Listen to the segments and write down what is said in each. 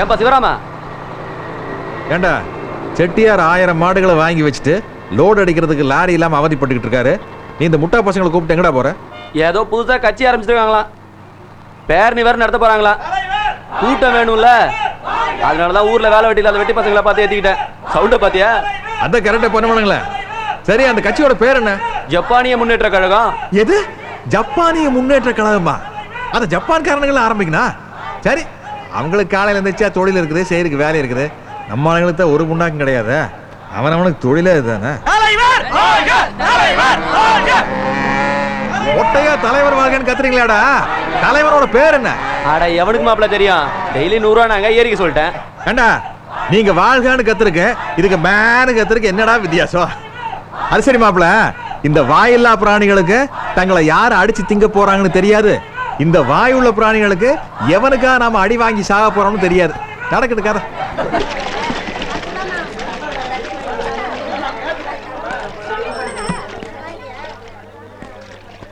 ஏன்பா சிவராமா? ஏண்டா செட்டியார் 1000 மாடுகளை வாங்கி வச்சுட்டு லோடு அடிக்கிறதுக்கு லாரி இல்லாம அவதிப்பட்டுக்கிட்டு இருக்காரு. நீ இந்த முட்டா பசங்களை கூப்பிட்டு எங்கடா போற? ஏதோ புதுசா கட்சி ஆரம்பிச்சிருக்காங்களாம், பேரணி வேற நடத்த போறாங்களா, கூட்டம் வேணும்ல, அதனாலதான் ஊர்ல வேலை வெட்டியில அந்த வெட்டி பசங்களை பார்த்து ஏத்திக்கிட்டேன். சவுண்ட பாத்தியா? அந்த கரெக்டா பண்ணுவானுங்களே. சரி, அந்த கட்சியோட பேர் என்ன? ஜப்பானிய முன்னேற்ற கழகம். எது? ஜப்பானிய முன்னேற்ற கழகமா? அந்த ஜப்பான்காரனுங்கள ஆரம்பிக்கணும். சரி, அவங்களுக்கு காலையில இருந்துச்சா தொழில் இருக்குது, செய்யறதுக்கு வேலை இருக்குது. நம்ம ஆளுங்களுக்கு தான் ஒரு முன்னாக்கும் கிடையாது. அவனுக்கு தொழிலே இதுதானே. ஒட்டையா தலைவர் வாழ்கன்னு கத்துறீங்களாடா? தலைவரோட பேர் என்ன? அட எவனுக்கு மாப்பிள்ள தெரியும்? டெய்லி 100 ரூபா நாங்க ஏறிக்க சொல்லிட்டேன். ஏண்டா நீங்க வாழ்கான்னு கத்துருக்கு, இதுக்கு மேனு கத்துருக்கு, என்னடா வித்தியாசம்? அது சரி மாப்பிள்ள, இந்த வாயில்லா பிராணிகளுக்கு தங்களை யார் அடிச்சு திங்க போறாங்கன்னு தெரியாது. இந்த வாயுள்ள பிராணிகளுக்கு எவனுக்கா நாம அடி வாங்கி சாக போறோம்னு தெரியாது. நடக்குது கதை.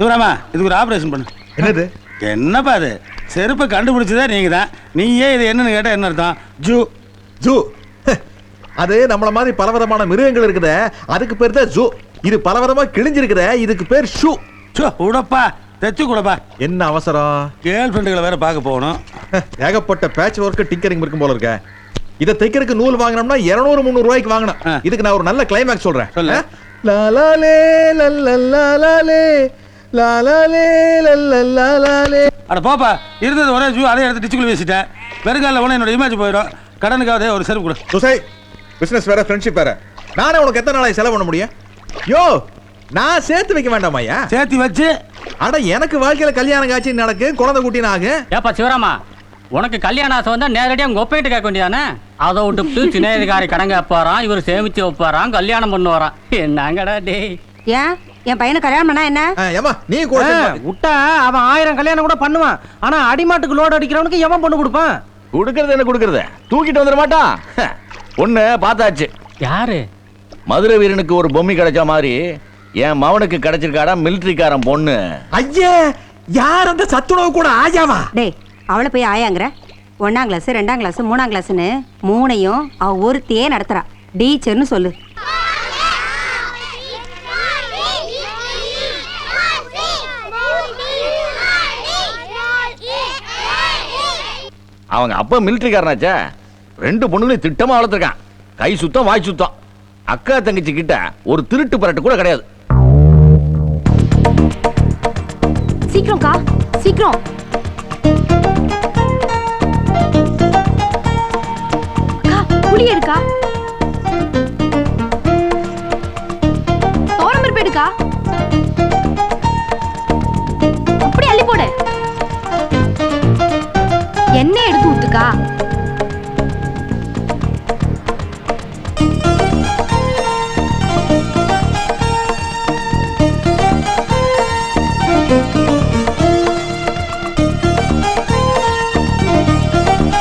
சிவராமா, இதுக்கு ஒரு ஆபரேஷன் பண்ணு. என்னது? என்னப்பா அது? செருப்பை கண்டுபிடிச்சதே நீங்க தான். நீயே இது என்னன்னு கேட்டா என்ன அர்த்தம்? ஜூ ஜூ. அது நம்மள மாதிரி பலவிதமான மிருகங்கள் இருக்குதே, அதுக்கு பேர் தான் ஜூ. இது பலவிதமா கிழிஞ்சிருக்குதே, இதுக்கு பேர் ஷூ. உடப்பா, தைச்சு கூடப்பா. என்ன அவசரம்? கேர்ள் ஃப்ரெண்டுகளை வேற பார்க்க போகணும். ஏகப்பட்ட பேட்ச் ஒர்க் டிங்கரிங் இருக்கும் போல இருக்க. இதை தைக்கிறதுக்கு நூல் வாங்கினோம்னா 200-300 ரூபாய்க்கு வாங்கணும். இதுக்கு நான் ஒரு நல்ல கிளைமேக்ஸ் சொல்றேன். லாலாலே லல்லல்லாலே லாலாலே லல்லல்லாலே. அட பாப்பா, இருந்தது ஒரே ஜூ, அதே எடுத்து டிச்சுக்குள்ள வீசிட்டேன். வெறுங்கால உடனே என்னோட இமேஜ் போயிடும். கடனுக்காவது ஒரு செருப்பு கொடு. சுசை, பிசினஸ் வேற, ஃப்ரெண்ட்ஷிப் வேற. நானே உனக்கு எத்தனை நாளை செலவு பண்ண முடியும்? யோ, நான் சேர்த்து வைக்க வேண்டாமையா? சேர்த்து வச்சு அட எனக்கு வாழ்க்கையில கல்யாணம் காட்சி நடக்கு, குழந்தை குட்டின்னு ஆகு. ஏப்பா சிவராமா, உனக்கு கல்யாணம் ஆசை வந்தா நேரடியா உங்க ஒப்பையிட்டு கேட்க வேண்டியதானே? அதை விட்டு சின்னதிகாரி கடங்க வைப்பாரான், இவர் சேமிச்சு வைப்பாரான், கல்யாணம் பண்ணு வரான். என்னங்கடா டேய்? ஏன் என் பையனை கல்யாணம் பண்ணா என்ன? ஏமா நீ கூட விட்டா அவன் 1000 கல்யாணம் கூட பண்ணுவான். ஆனா அடிமாட்டுக்கு லோடு அடிக்கிறவனுக்கு எவன் பொண்ணு கொடுப்பான்? கொடுக்கறது என்ன கொடுக்கறது? தூக்கிட்டு வந்துட மாட்டான். பொண்ணு பார்த்தாச்சு. யாரு? மதுரை வீரனுக்கு ஒரு பொம்மை கிடைச்ச மாதிரி என் மவனுக்கு கிடைச்சிருக்காடா மிலிட்டரிக்காரன் பொண்ணு. ஐயே, யார் அந்த சத்துணவு கூட ஆயாவா? டேய், அவளை போய் ஆயாங்கிற? 1ஆம் கிளாஸ் 2ஆம் கிளாஸ் 3ஆம் கிளாஸ்னு 3ஐயும் அவ ஒருத்தையே நடத்துறா. டீச்சர்னு சொல்லு. அவங்க அப்பா மிலிட்டரிக்காரனாச்சே. 2 பொண்ணுங்களையும் திட்டமா வளர்த்துருக்கான். கை சுத்தம் வாய் சுத்தம். அக்கா தங்கச்சி கிட்ட ஒரு திருட்டு பரட்டு கூட கிடையாது. சீக்கிரம் கா, சீக்கிரம். புளி எடுக்கா, தோரம்பருப்பு எடுக்கா, அப்படி அள்ளி போடு. எண்ணெய் எடுத்து ஊத்துக்கா.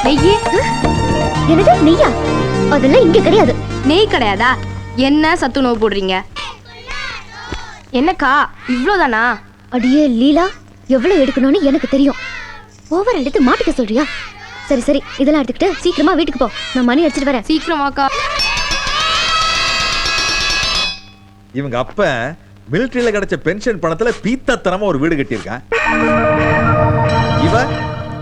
நெய்யி. என்னது நெய்யா? அதெல்லாம் இங்க கிடையாது. நெய் கிடையாதா? என்ன சத்துணவு போடுறீங்க? என்னக்கா இவ்வளவுதானா? அடியே லீலா, எவ்வளவு எடுக்கணும்னு எனக்கு தெரியும். ஓவர் எடுத்து மாட்டிக்க சொல்றியா? சரி சரி, இதெல்லாம் எடுத்துக்கிட்டு சீக்கிரமா வீட்டுக்கு போ. நான் மணி அடிச்சிட்டு வரேன். சீக்கிரமாக்கா. இவங்க அப்ப மிலிட்டரியில கிடைச்ச பென்ஷன் பணத்துல பீத்தத்தனமா ஒரு வீடு கட்டியிருக்கான். இவ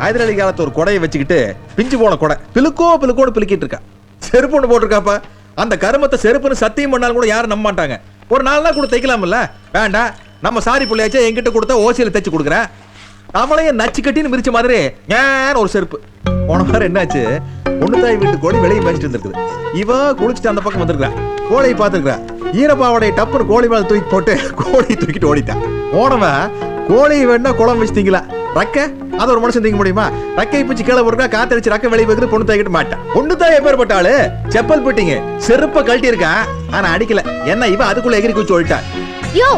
ஹைதராலி காலத்து ஒரு கொடையை வச்சுக்கிட்டு பிஞ்சு போன கொடை பிலுக்கோடு பிலுக்கிட்டு இருக்கா. செருப்பு ஒன்று போட்டிருக்காப்பா. அந்த கருமத்தை செருப்புன்னு சத்தியம் பண்ணாலும் கூட யாரும் நம்ப மாட்டாங்க. ஒரு 4 நாள் கூட தைக்கலாம்ல? வேண்டாம், நம்ம சாரி பிள்ளையாச்சே, என்கிட்ட கொடுத்தா ஓசியில தைச்சு கொடுக்குறேன். அவளையும் நச்சு கட்டின்னு மிரிச்ச மாதிரி ஏன் ஒரு செருப்பு. போன வாரம் என்னாச்சு, பொண்ணுத்தாய் வீட்டு கோழி வெளியே மேய்ச்சிட்டு இருந்திருக்குது. இவ குளிச்சுட்டு அந்த பக்கம் வந்திருக்கா. கோழியை பார்த்துருக்கா. ஈரப்பாவோடைய டப்புன்னு கோழி மேல தூக்கி போட்டு கோழியை தூக்கிட்டு ஓடிட்டான். போனவன் கோழியை வேணா குளம் வச்சு திங்களா, ரக்க அது ஒரு மனுஷன் திங்க முடியுமா? ரக்கை பிச்சு கீழே போட்டுக்கா, காத்தடிச்சு ரக்க வெளியே வைக்கிறது. பொண்ணு தாய்கிட்டு மாட்டான். பொண்ணு தாய் எப்பேற்பட்டாளு? செப்பல் போட்டீங்க, செருப்ப கழட்டி இருக்கான், ஆனா அடிக்கல. என்ன இவ அதுக்குள்ள எகிரி குச்சி ஓடிட்டான். யோ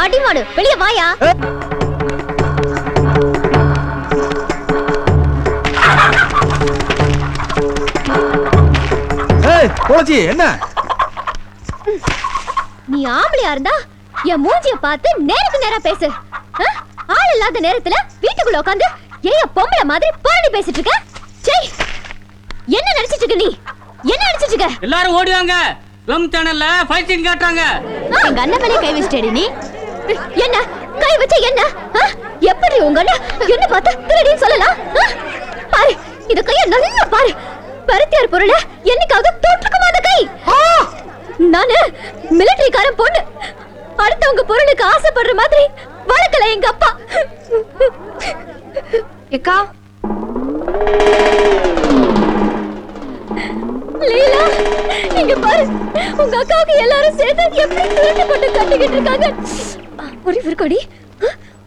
அடிமாடு, வெளிய வாயா. ஏய் கோலச்சி, என்ன நீ ஆம்பளையா இருந்தா என் மூஞ்சிய பார்த்து நேருக்கு நேரா பேசு. ஆள் இல்லாத நேரத்துல வீட்டுக்குள்ள உட்காந்து ஏன் பொம்பளை மாதிரி பாடி பேசிட்டு இருக்க? என்ன நினைச்சிட்டு இருக்க நீ? என்ன நினைச்சிட்டு இருக்க? எல்லாரும் ஓடிவாங்க. ஃபிலிம் சேனல்ல ஃபைட் சீன் காட்டுறாங்க. எங்க அண்ணன் மேலே கை வச்சிட்டேடி நீ. என்ன கை வச்ச என்ன? எப்படி உங்க அண்ணன் என்ன பார்த்தா திருடின்னு சொல்லலாம்? பாரு இந்த கைய நல்லா பாரு. பருத்தியார் பொருள என்னைக்காவது தோற்றுக்குமா அந்த கை? நானு மிலிட்டரிக்காரன் பொண்ணு. அடுத்தவங்க பொருளுக்கு ஆசைப்படுற மாதிரி வளர்க்கல எங்க அப்பா. ஏக்கா லீலா இங்க பாரு, உங்க அக்காவுக்கு எல்லாரும் சேர்ந்து எப்படி திருட்டு போட்டு கட்டிக்கிட்டு இருக்காங்க. ஒரு விருக்கோடி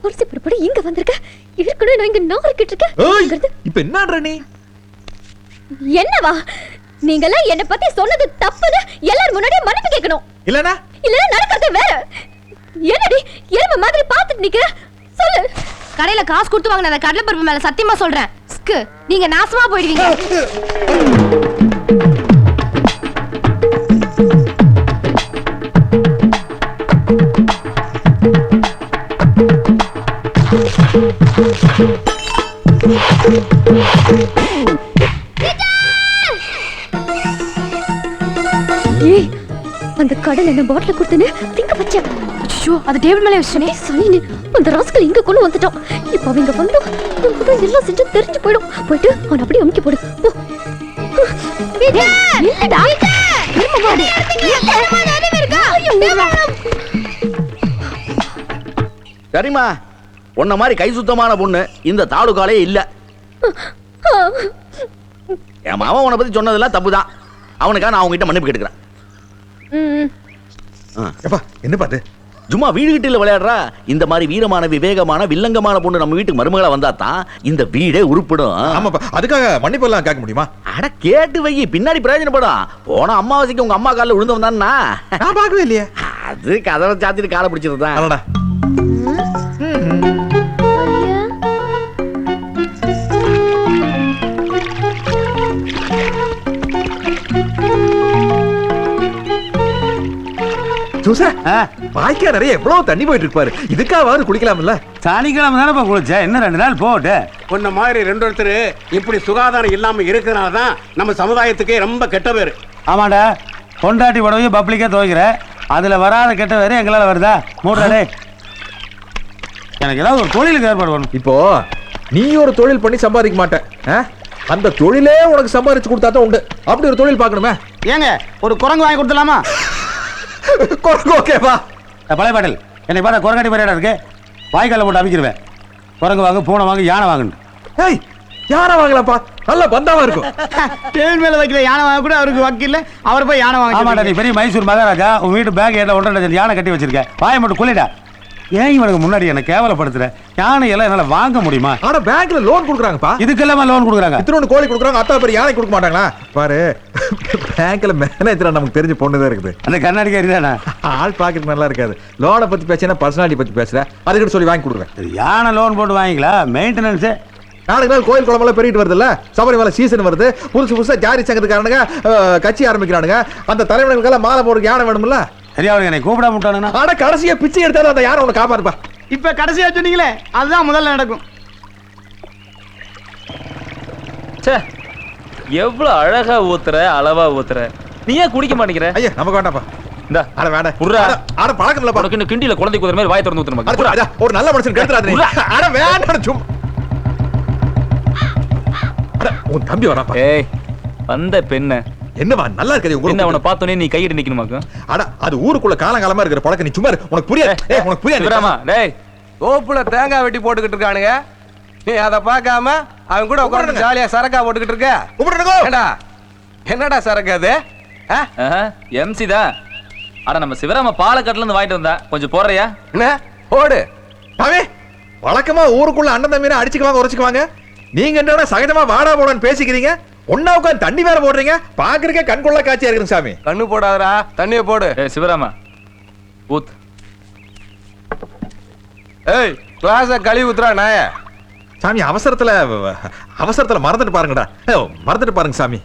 ஒரு சிப்படி இங்க வந்திருக்க. இருக்கணும் நான் இங்க நார்க்கிட்டு இருக்கேன். இப்ப என்னன்ற நீ? என்னவா நீங்கெல்லாம் என்ன பத்தி சொன்னது தப்புன்னு எல்லாரும் முன்னாடியே மன்னிப்பு கேட்கணும். இல்லனா இல்ல நடக்கிறது வேற. என்னடி எருமை மாதிரி பாத்துட்டு நிக்கிற? சொல்லு. கடையில காசு கொடுத்து வாங்கின அந்த கடலை பருப்பு மேல சத்தியமா சொல்றேன், நீங்க நாசமா போயிடுவீங்க. ஏய் அந்த கடலை என்ன பாட்டில் கொடுத்தேன்னு திங்க வச்சேன். ஐயோ அது டேபிள் மேலே வச்சனே. சனினு அந்த ராஸ்கல் இங்க கொண்டு வந்துட்டான். இப்ப அவங்க வந்து நமக்கு எல்லாம் செஞ்சு தெரிஞ்சு போயிடும். போயிட்டு அவன் அப்படியே அமுக்கி போடு. போ. இல்லடா. சரிம்மா, உன்ன மாதிரி கை சுத்தமான பொண்ணு இந்த தாலுகாலே இல்ல. என் மாமா உன்னை பத்தி சொன்னதெல்லாம் தப்புதான். அவனுக்காக நான் அவங்ககிட்ட மன்னிப்பு கேட்டுக்கிறேன். எப்பா என்ன பாத்து சும்மா வீடு கிட்ட விளையாடுறா. இந்த மாதிரி வீரமான விவேகமான வில்லங்கமான பொண்ணு நம்ம வீட்டுக்கு மருமகளா வந்தா தான் இந்த வீடே உருப்படும். ஆமாப்பா, அதுக்காக மன்னிப்பு எல்லாம் கேட்க முடியுமா? அட கேட்டு வை, பின்னாடி பிரயோஜனப்படும். போன அம்மாவாசைக்கு உங்க அம்மா காலில் விழுந்து வந்தான்னா நான் பார்க்கவே இல்லையே. அது கதவை சாத்திட்டு காலை பிடிச்சிருந்தான். அடடா. வாய்க்கா நிறைய எவ்வளவு தண்ணி போயிட்டு இருப்பாரு. இதுக்காவது குளிக்கலாம்ல? சனிக்கிழமை தானப்பா குளிச்ச, என்ன 2 நாள் போட்டு. உன்ன மாதிரி 2 ஒருத்தர் இப்படி சுகாதாரம் இல்லாம இருக்கிறனால தான் நம்ம சமுதாயத்துக்கே ரொம்ப கெட்ட பேரு. ஆமாடா, பொண்டாட்டி புடவையும் பப்ளிக்கா துவைக்கிற, அதுல வராத கெட்ட பேரு எங்களால வருதா? மூடுறாடே. எனக்கு ஏதாவது ஒரு தொழிலுக்கு ஏற்பாடு பண்ணணும். இப்போ நீ ஒரு தொழில் பண்ணி சம்பாதிக்க மாட்டேன், அந்த தொழிலே உனக்கு சம்பாதிச்சு கொடுத்தா தான் உண்டு. அப்படி ஒரு தொழில் பார்க்கணுமே. ஏங்க ஒரு குரங்கு வாங்கி கொடுத்துலாமா? ஓகேவா பழைய பாட்டில் என்னை பார்த்தா குரங்காட்டி மாதிரியா இருக்கு? வாய்க்கால போட்டு அமைக்கிருவேன். குரங்கு வாங்க, பூனை வாங்க, யானை வாங்கணும். ஏய் யானை வாங்கலாம்ப்பா, நல்ல பந்தாவா இருக்கும். டேபிள் மேல வைக்கிற யானை வாங்க கூட அவருக்கு வக்கீல்ல, அவர் போய் யானை வாங்க. ஆமாடா, நீ பெரிய மைசூர் மகாராஜா, உன் வீட்டு பேக் ஏட்ட 1.5 டஜன் யானை கட்டி வச்சிருக்க. வாயை மட்டும் குளிடா. ஏன் இவனுக்கு முன்னாடி என்ன கேவலப்படுத்துற? யானை எல்லாம் என்னால வாங்க முடியுமா? ஆனா பேங்க்ல லோன் கொடுக்குறாங்கப்பா. இதுக்கெல்லாம் லோன் கொடுக்குறாங்க. இத்தனை கோழி கொடுக்குறாங்க, அத்தா பேர் யானை கொடுக்க மாட்டாங்களா? பாரு, பேங்க்ல மேனேஜரா நமக்கு தெரிஞ்ச பொண்ணுதான் இருக்குது. அந்த கண்ணாடிக்காரி தானே? ஆள் பாக்கெட் நல்லா இருக்காது. லோனை பத்தி பேசினா பர்சனாலிட்டி பத்தி பேசுற, அதுக்கிட்ட சொல்லி வாங்கி கொடுக்குறேன். யானை லோன் போட்டு வாங்கிக்கலாம். மெயின்டெனன்ஸ் நாளைக்கு நாள் கோயில் குளமெல்லாம் பெருகிட்டு வருது இல்ல, சபரிமலை சீசன் வருது. புதுசா ஜாரி சங்கத்துக்காரனுங்க கட்சி ஆரம்பிக்கிறானுங்க. அந்த தலைவர்களுக்கெல்லாம் மாலை போடுறதுக்கு யானை வேணும்ல. சரியா, அவனுக்கு என்னை கூப்பிடாம விட்டானுன்னா? ஆனா கடைசியா பிச்சை எடுத்தாலும் அந்த யானை உனக்கு காப்பாருப்பா. இப்ப கடைசியா சொன்னீங்களே, அதுதான் முதல்ல நடக்கும். எவ்வளவு அழகா ஊத்துற, அளவா ஊத்துற. நீ ஏன் குடிக்க மாட்டேங்கிற? ஐயா நமக்கு வேண்டாப்பா. இந்த அட வேண்டாம். புர்ரா. அட பழக்கம் இல்ல. உனக்கு இன்னும் கிண்டில குழந்தை குதிர மாதிரி வாய் திறந்து ஊத்துறமா? ஒரு நல்ல மனுஷன் கெடுத்துறாதே. அட வேண்டாம் சும்மா. உன் தம்பி வராப்பா. ஏய் வந்த பெண்ண என்னவா நல்லா இருக்கே உங்களுக்கு? என்ன அவனை பார்த்தோனே நீ கையிட்டு நிக்கணுமாக்கு? அட அது ஊருக்குள்ள காலங்காலமா இருக்கிற பழக்கம். நீ சும்மா உனக்கு புரியாது. ஏய் உனக்கு புரியாது. சிவராமா, டேய் தோப்புல தேங்காய் வெட்டி போட்டுக்கிட்டு இருக்கானுங்க. நீ அதை பார்க்காம அவன் கூட உட்கார்ந்து ஜாலியா சரக்கா போட்டுக்கிட்டு இருக்க. ஏண்டா என்னடா சரக்கு அது? எம்சி தான். அட நம்ம சிவராம பாலக்காட்டுல இருந்து வாங்கிட்டு வந்தா, கொஞ்சம் போடுறியா? என்ன ஓடு. பாவே வழக்கமா ஊருக்குள்ள அண்ணன் தம்பினா அடிச்சுக்குவாங்க, உரைச்சுக்குவாங்க. நீங்க என்னடா சகஜமா வாடா போடான்னு பேசிக்கிறீங்க. ஒன்னா உட்காந்து தண்ணி வேற போடுறீங்க. பாக்குறதுக்கே கண்கொள்ள காட்சியா இருக்குங்க சாமி. கண்ணு போடாதடா, தண்ணியை போடு. ஏய் சிவராமா ஊத். ஏய் கிளாஸ கழுவி ஊத்துறா நாய. சாமி அவசரத்துல மறந்துட்டு பாருங்கடா. மறந்துட்டு பாருங்க சாமி.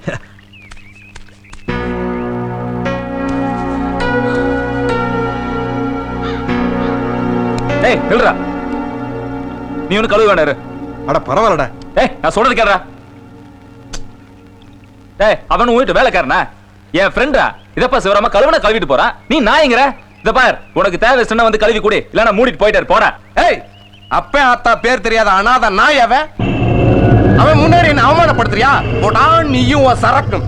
ஏய் நில்றா, நீ ஒண்ணு கழுவு வேண்டாரு. அட பரவாயில்லடா. ஏய் நான் சொல்றது கேளுடா. டேய் அவன் உன் வீட்டு வேலைக்காரனா? என் ஃப்ரெண்டா? இதப்பா சிவராம கழுவுன கழுவிட்டு போறான், நீ நாயங்கிற? இத பார், உனக்கு தேவை சொன்னா வந்து கழுவி கூடி, இல்லன்னா மூடிட்டு போயிட்டாரு போற. ஏய், அப்ப ஆத்தா பேர் தெரியாத அனாத நாய் அவன். அவன் முன்னாடி என்ன அவமானப்படுத்துறியா? போடா நீயும் உன் சரக்கும்.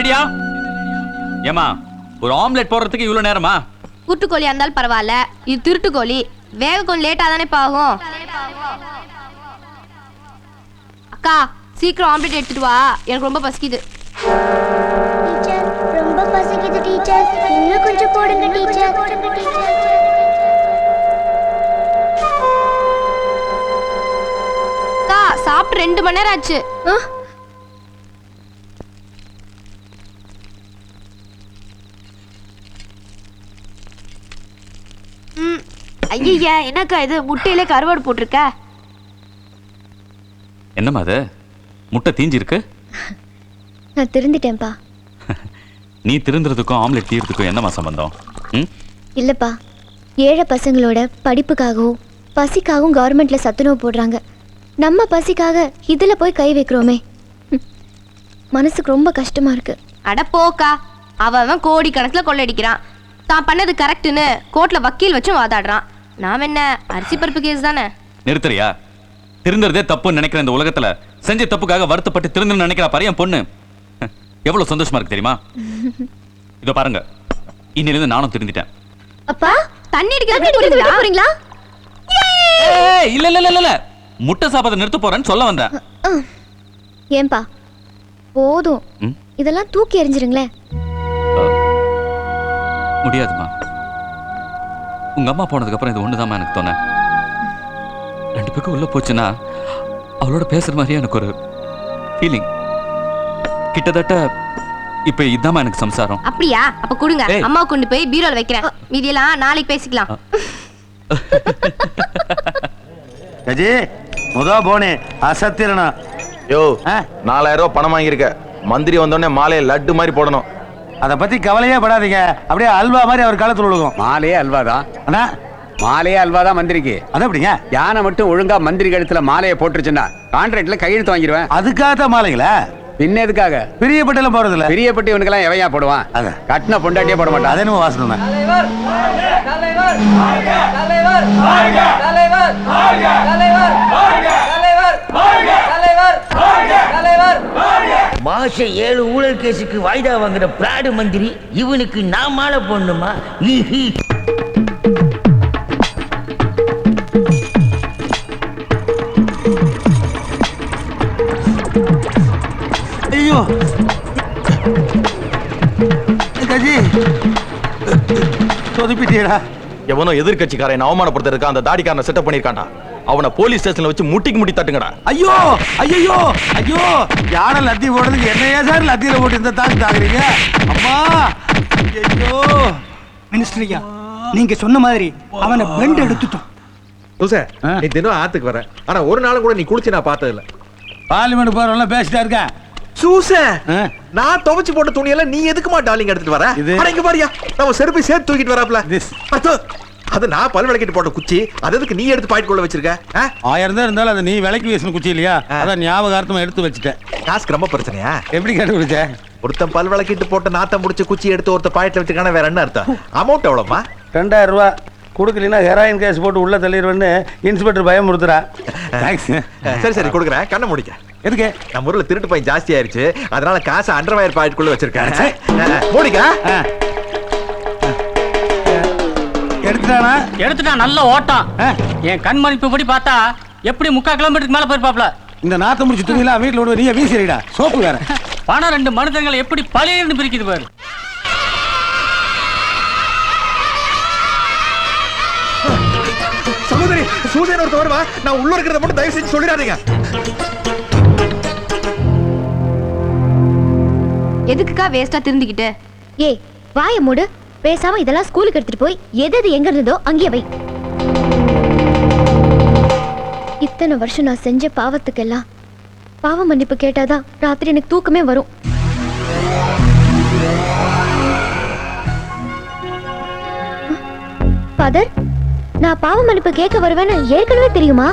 ரெடியா? ஏமா, ஒரு ஆம்லெட் போடுறதுக்கு இவ்வளவு நேரமா? கூட்டுக்கோழியா இருந்தாலும் பரவாயில்ல, இது திருட்டுக்கோழி, வேக கொஞ்சம் லேட்டா தானே ஆகும். அக்கா சீக்கிரம் ஆம்லெட் எடுத்துட்டு வா, எனக்கு ரொம்ப பசிக்குது. டீச்சர் ரொம்ப பசிக்குது டீச்சர், இன்னும் கொஞ்சம் போடுங்க டீச்சர். அக்கா சாப்பிட்டு 2 மணி நேரம் ஆச்சு. ஐயா என்னக்கா இது முட்டையில கருவாடு போட்டிருக்க? என்னம்மா அது? முட்டை தீஞ்சி இருக்கு. நான் திருந்திட்டேன்ப்பா. நீ திருந்துறதுக்கும் ஆம்லெட் தீர்றதுக்கும் என்னம்மா சம்பந்தம்? இல்லப்பா, ஏழை பசங்களோட படிப்புக்காகவும் பசிக்காகவும் கவர்மெண்ட்ல சத்துணவு போடுறாங்க. நம்ம பசிக்காக இதுல போய் கை வைக்கிறோமே, மனசுக்கு ரொம்ப கஷ்டமா இருக்கு. அட போக்கா, அவன் கோடி கணக்குல கொள்ளடிக்கிறான், தான் பண்ணது கரெக்ட்னு கோர்ட்ல வக்கீல் வச்சு வாதாடுறான். நாம என்ன அரிசி பருப்பு கேஸ் தானே. நிறுத்துறியா? திருந்துறதே தப்புன்னு நினைக்கிற இந்த உலகத்துல செஞ்ச தப்புக்காக வருத்தப்பட்டு திருந்தணும்னு நினைக்கிறா பாரு என் பொண்ணு. எவ்வளவு சந்தோஷமா இருக்கு தெரியுமா? இதோ பாருங்க, இன்னிலிருந்து நானும் திருந்திட்டேன். அப்பா தண்ணி அடிக்க போறீங்களா? இல்ல இல்ல இல்ல இல்ல, முட்டை சாப்பிட நிறுத்த போறேன்னு சொல்ல வந்தேன். ஏன்பா போதும், இதெல்லாம் தூக்கி எறிஞ்சிருங்களேன். முடியாதுமா, உங்க அம்மா போனதுக்கு அப்புறம் இது ஒண்ணுதான் எனக்கு தோண. 2 பேருக்கு உள்ள போச்சுன்னா அவளோட பேசுற மாதிரியே எனக்கு ஒரு ஃபீலிங். கிட்டத்தட்ட இப்ப இதாம்மா எனக்கு சம்சாரம். அப்படியா? அப்ப கொடுங்க, அம்மா கொண்டு போய் பீரோல வைக்கிறேன், மீதியெல்லாம் நாளைக்கு பேசிக்கலாம். கஜி முதா போனே அசத்திரனா. யோ 4000 ரூபாய் பணம் வாங்கியிருக்க, மந்திரி வந்தோடனே மாலையை லட்டு மாதிரி போடணும். அதை பத்தி கவலையே படாதீங்க, அப்படியே அல்வா மாதிரி அவர் காலத்துல விழுகும். மாலையே அல்வாதான் அண்ணா, மாலையே அல்வாதான் மந்திரிக்கு. அது எப்படிங்க? யானை மட்டும் ஒழுங்கா மந்திரி கழுத்துல மாலையை போட்டுருச்சுன்னா கான்ட்ராக்ட்ல கையெழுத்து வாங்கிடுவேன். அதுக்காக மாலைங்களா? பின்ன எதுக்காக? பெரிய பட்டெல்லாம் போறது இல்ல. பெரிய பட்டி இவனுக்கெல்லாம் எவையா போடுவான்? கட்டின பொண்டாட்டியே போட மாட்டான். அதே நம்ம வாசனை. மாசம் 7 ஊழல் கேஸுக்கு வாய்தா வாங்குற பிராடு மந்திரி இவனுக்கு நான் மாலை போடணுமா? ஐயோ கஜி, சொதுப்பிட்டீரா? எவனோ எதிர்கட்சிக்காரன் அவமானப்படுத்துறதுக்கு அந்த தாடிக்காரனை செட்டப் பண்ணிருக்கான்டா. அவனை போலீஸ் ஸ்டேஷன்ல வச்சு முட்டிக்கு முட்டி தட்டுங்கடா. ஐயோ ஐயோ ஐயோ, யாரை லத்தி போடுறதுக்கு என்னையா சார் லத்தியில போட்டு இந்த தாக்கு தாக்குறீங்க? அம்மா ஐயோ. மினிஸ்டர் ஐயா, நீங்க சொன்ன மாதிரி அவனை பெண்ட் எடுத்துட்டோம். நீ தினம் ஆத்துக்கு வர, ஆனா ஒரு நாளும் கூட நீ குளிச்சு நான் பார்த்தது இல்ல. பார்லிமெண்ட் போறவங்க பேசிட்டா இருக்கேன். சூச, நான் துவைச்சு போட்ட துணியெல்லாம் நீ எதுக்குமா டார்லிங் எடுத்துட்டு வர? இங்க பாரியா, நம்ம செருப்பை சேர்த்து தூக்கிட்டு வராப்ல. அது நான் பல் விளக்கிட்டு போட்ட குச்சி, அது எதுக்கு நீ எடுத்து பாயிண்ட் கொள்ள வச்சிருக்க? 1000 தான் இருந்தாலும் அது நீ விளக்கி வீசின குச்சி இல்லையா? அதான் ஞாபகார்த்தமா எடுத்து வச்சுட்டேன். காசுக்கு ரொம்ப பிரச்சனையா? எப்படி கண்டுபிடிச்ச? ஒருத்தன் பல் விளக்கிட்டு போட்ட நாத்தம் முடிச்ச குச்சி எடுத்து ஒருத்த பாயிண்ட்ல வச்சிருக்கான, வேற என்ன அர்த்தம்? அமௌண்ட் எவ்வளவுமா? 2000 ரூபாய். கொடுக்கலன்னா ஹெராயின் கேஸ் போட்டு உள்ள தள்ளிடுவேன்னு இன்ஸ்பெக்டர் பயமுறுத்துறா. சரி சரி கொடுக்குறேன், கண்ணை முடிக்க. எதுக்கு? நம்ம ஊர்ல திருட்டு பையன் ஜாஸ்தி ஆயிருச்சு, அதனால காசு அண்டர்வயர் பாக்கெட்டுக்குள்ள வச்சிருக்காரு. மூடிக்க. எடுத்துட்டான். நல்ல ஓட்டம். என் கண் மதிப்பு படி பார்த்தா எப்படி 3/4 கிலோமீட்டருக்கு மேல போயிருப்பாப்ல. இந்த நாத்த முடிச்சு துணிலாம் வீட்டுல விடுவ நீங்க வீசிடா சோப்பு வேற. பணம் 2 மனுஷங்களை எப்படி பழையன்னு பிரிக்குது பாரு. சகோதரி சூரியன் ஒருத்தர் வருவா, நான் உள்ள இருக்கிறத மட்டும் தயவு செஞ்சு சொல்லிடாதீங்க. எதுக்குக்கா வேஸ்டா திருந்திக்கிட்டு? ஏய் வாய மூடு. பேசாம இதெல்லாம் ஸ்கூலுக்கு எடுத்துட்டு போய் எது எங்க இருந்ததோ அங்கேயே வை. இத்தனை வருஷம் நான் செஞ்ச பாவத்துக்கெல்லாம் பாவ மன்னிப்பு கேட்டாதான் ராத்திரி எனக்கு தூக்கமே வரும். ஃபாதர், நான் பாவ மன்னிப்பு கேட்க வருவேன்னு ஏற்கனவே தெரியுமா?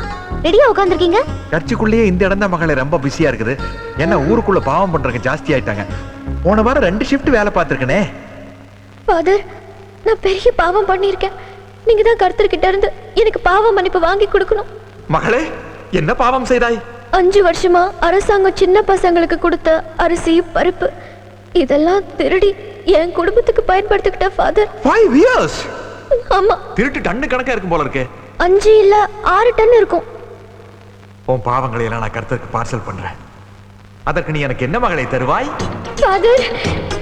ரெடியா உட்காந்துருக்கீங்க? சர்ச்சுக்குள்ளேயே இந்த இடம் தான் மகளே ரொம்ப பிஸியா இருக்குது. ஏன்னா ஊருக்குள்ள பாவம் பண்றவங்க ஜாஸ்தி ஆயிட்டாங்க. போன வாரம் 2 ஷிஃப்ட் வேலை பார்த்திருக்கனே. ஃபாதர், நான் பெரிய பாவம் பண்ணியிருக்கேன். நீங்க தான் கர்த்தர்கிட்ட இருந்து எனக்கு பாவ மன்னிப்பு வாங்கி கொடுக்கணும். மகளே, என்ன பாவம் செய்தாய்? 5 வருஷமா அரசாங்கம் சின்ன பசங்களுக்கு கொடுத்த அரிசி பருப்பு இதெல்லாம் திருடி என் குடும்பத்துக்கு பயன்படுத்திக்கிட்ட ஃபாதர். 5 years? ஆமா. திருட்டு டன்னு கணக்கா இருக்கும் போல இருக்கு. 5 இல்ல 6 டன் இருக்கும். உன் பாவங்களை எல்லாம் நான் கர்த்தருக்கு பார்சல் பண்றேன். அதற்கு நீ எனக்கு என்ன மகளை தருவாய்? ஃபாதர்,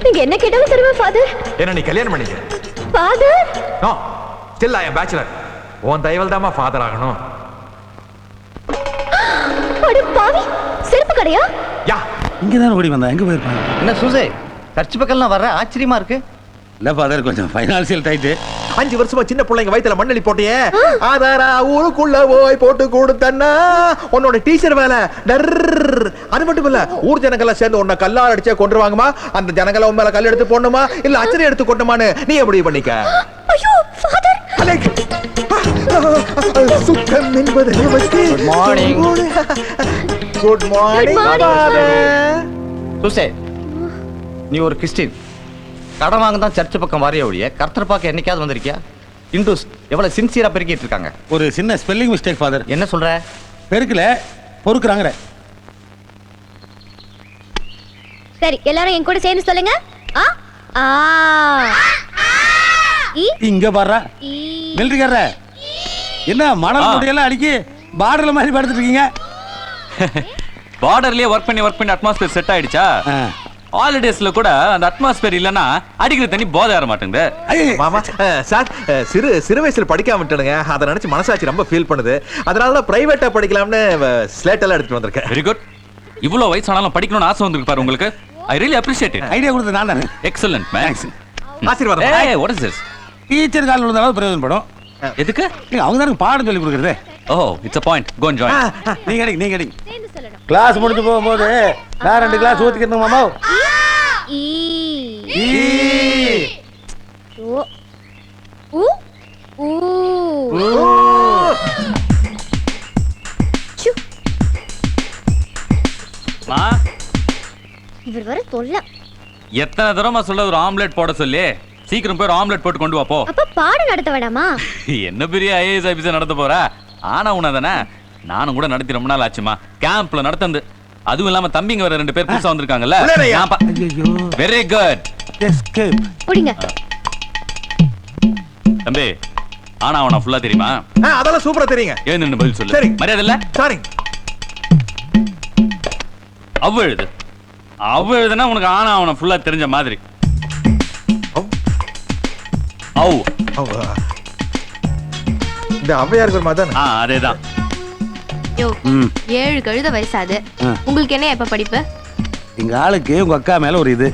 நீங்க என்ன கேட்டாலும் தருவேன் ஃபாதர். என்ன நீ கல்யாணம் பண்ணிக்க? Father, no, still I am bachelor. உன் தயவல் தாமா ஃபாதர் ஆகணும். அட பாவி, செருப்பு கடையா? யா, இங்க தான் ஓடி வந்தா. எங்க போயிருப்பாங்க? என்ன சூசே, சர்ச் பக்கம்லாம் வர்ற ஆச்சரியமா இருக்கு. இல்ல ஃபாதர், கொஞ்சம் ஃபைனான்சியல் டைட்டு. 5 வருஷமா சின்ன பிள்ளைங்க வயித்துல மண்ணெளி போட்டியே, ஆதாரா ஊருக்குள்ள போய் போட்டு கொடுத்தன்னா உன்னோட டீச்சர் வேலை. அது மட்டும் இல்ல, ஊர் ஜனங்கள்லாம் சேர்ந்து உன்னை கல்லால் அடிச்சே கொண்டுருவாங்கம்மா. அந்த ஜனங்களை உன் மேல கல் எடுத்து போடணுமா இல்ல அச்சனை எடுத்து கொண்டுமான்னு நீ எப்படி பண்ணிக்க? ஐயோ ஃபாதர், சுத்தம் என்பது good morning. Good morning father. Susai, நீ ஒரு கிறிஸ்டின். கடன் வாங்க தான் சர்ச் பக்கம் வரைய ஒழிய கர்த்தர் பார்க்க என்னைக்காவது வந்திருக்கியா? இந்துஸ் எவ்வளவு சின்சியரா பெருக்கிட்டு இருக்காங்க. ஒரு சின்ன ஸ்பெல்லிங் மிஸ்டேக் ஃபாதர். என்ன சொல்ற? பெருக்கல பொறுக்குறாங்க. சரி எல்லாரும் என் கூட சேர்ந்து சொல்லுங்க. ஆ ஆ ஈ. இங்க பாரு மிலிட்டரிக்காரர, என்ன மணல் முடியெல்லாம் அடிக்கி பார்டர்ல மாதிரி படுத்துட்டு இருக்கீங்க? பார்டர்லயே ஒர்க் பண்ணி அட்மாஸ்பியர் செட் ஆயிடுச்சா? ஹாலிடேஸ்ல கூட அந்த அட்மாஸ்பியர் இல்லனா அடிக்கிற தண்ணி போத ஏற மாட்டேங்குது. மாமா சார், சிறு வயசுல படிக்காம விட்டுடுங்க. அதை நினைச்சு மனசாட்சி ரொம்ப ஃபீல் பண்ணுது. அதனால தான் பிரைவேட்டா படிக்கலாம்னு ஸ்லேட் எல்லாம் எடுத்துட்டு வந்திருக்கேன். Very good. இவ்வளவு வயசானாலும் படிக்கணும்னு ஆசை வந்திருக்கு பாரு உங்களுக்கு. I really appreciate it. Idea கொடுத்தது நான் தானே. Excellent man. ஆசீர்வாதம். ஏய், வாட் இஸ் திஸ்? டீச்சர் கால் விழுந்தாலும் பிரயோஜனப்படும். எதுக்கு? அவங்க தான் பாடம் சொல்லி கொடுக்கறது. ஓ, it's a point. Go and join. நீங்க அடி. கிளாஸ் முடிஞ்சு போகும்போது நான் 2 கிளாஸ் ஊத்திக்கிறேன் மாமா. ஈ ஈ. ஓ ஊ ஊ. சு. மா, இவர் வர தொல்லை. எத்தனை தடவை சொல்ல ஒரு ஆம்லெட் போட சொல்லி? சீக்கிரம் போய் ஒரு ஆம்லெட் போட்டு கொண்டு வா போ. அப்ப பாடம் நடத்த வேண்டாமா? என்ன பெரிய ஐஏஎஸ் ஆபீசர் நடத்த போற? ஆனா உனதானே, நானும் கூட நடத்தி ரொம்ப நாள் ஆச்சுமா. கேம்ப்ல நடத்தந்து. அதுவும் இல்லாம தம்பிங்க வேற 2 பேர் புதுசா வந்திருக்காங்கல்ல. Very good. எஸ்கேப். ஓடிங்க. தம்பி, ஆனா அவன ஃபுல்லா தெரியுமா? அதெல்லாம் சூப்பரா தெரியுங்க. ஏன் நின்னு பதில் சொல்லு. சரி. மரியாதை இல்ல? சாரி. அவ எழுதுனா உனக்கு ஆனா அவன ஃபுல்லா தெரிஞ்ச மாதிரி. அவு. இந்த அவ்வையாருக்கு ஒரு மாதிரி. அதேதான். யோ, 7 கழுத வயசாது. உங்களுக்கு என்ன எப்ப படிப்பு? எங்க ஆளுக்கு உங்க அக்கா மேல ஒரு இது.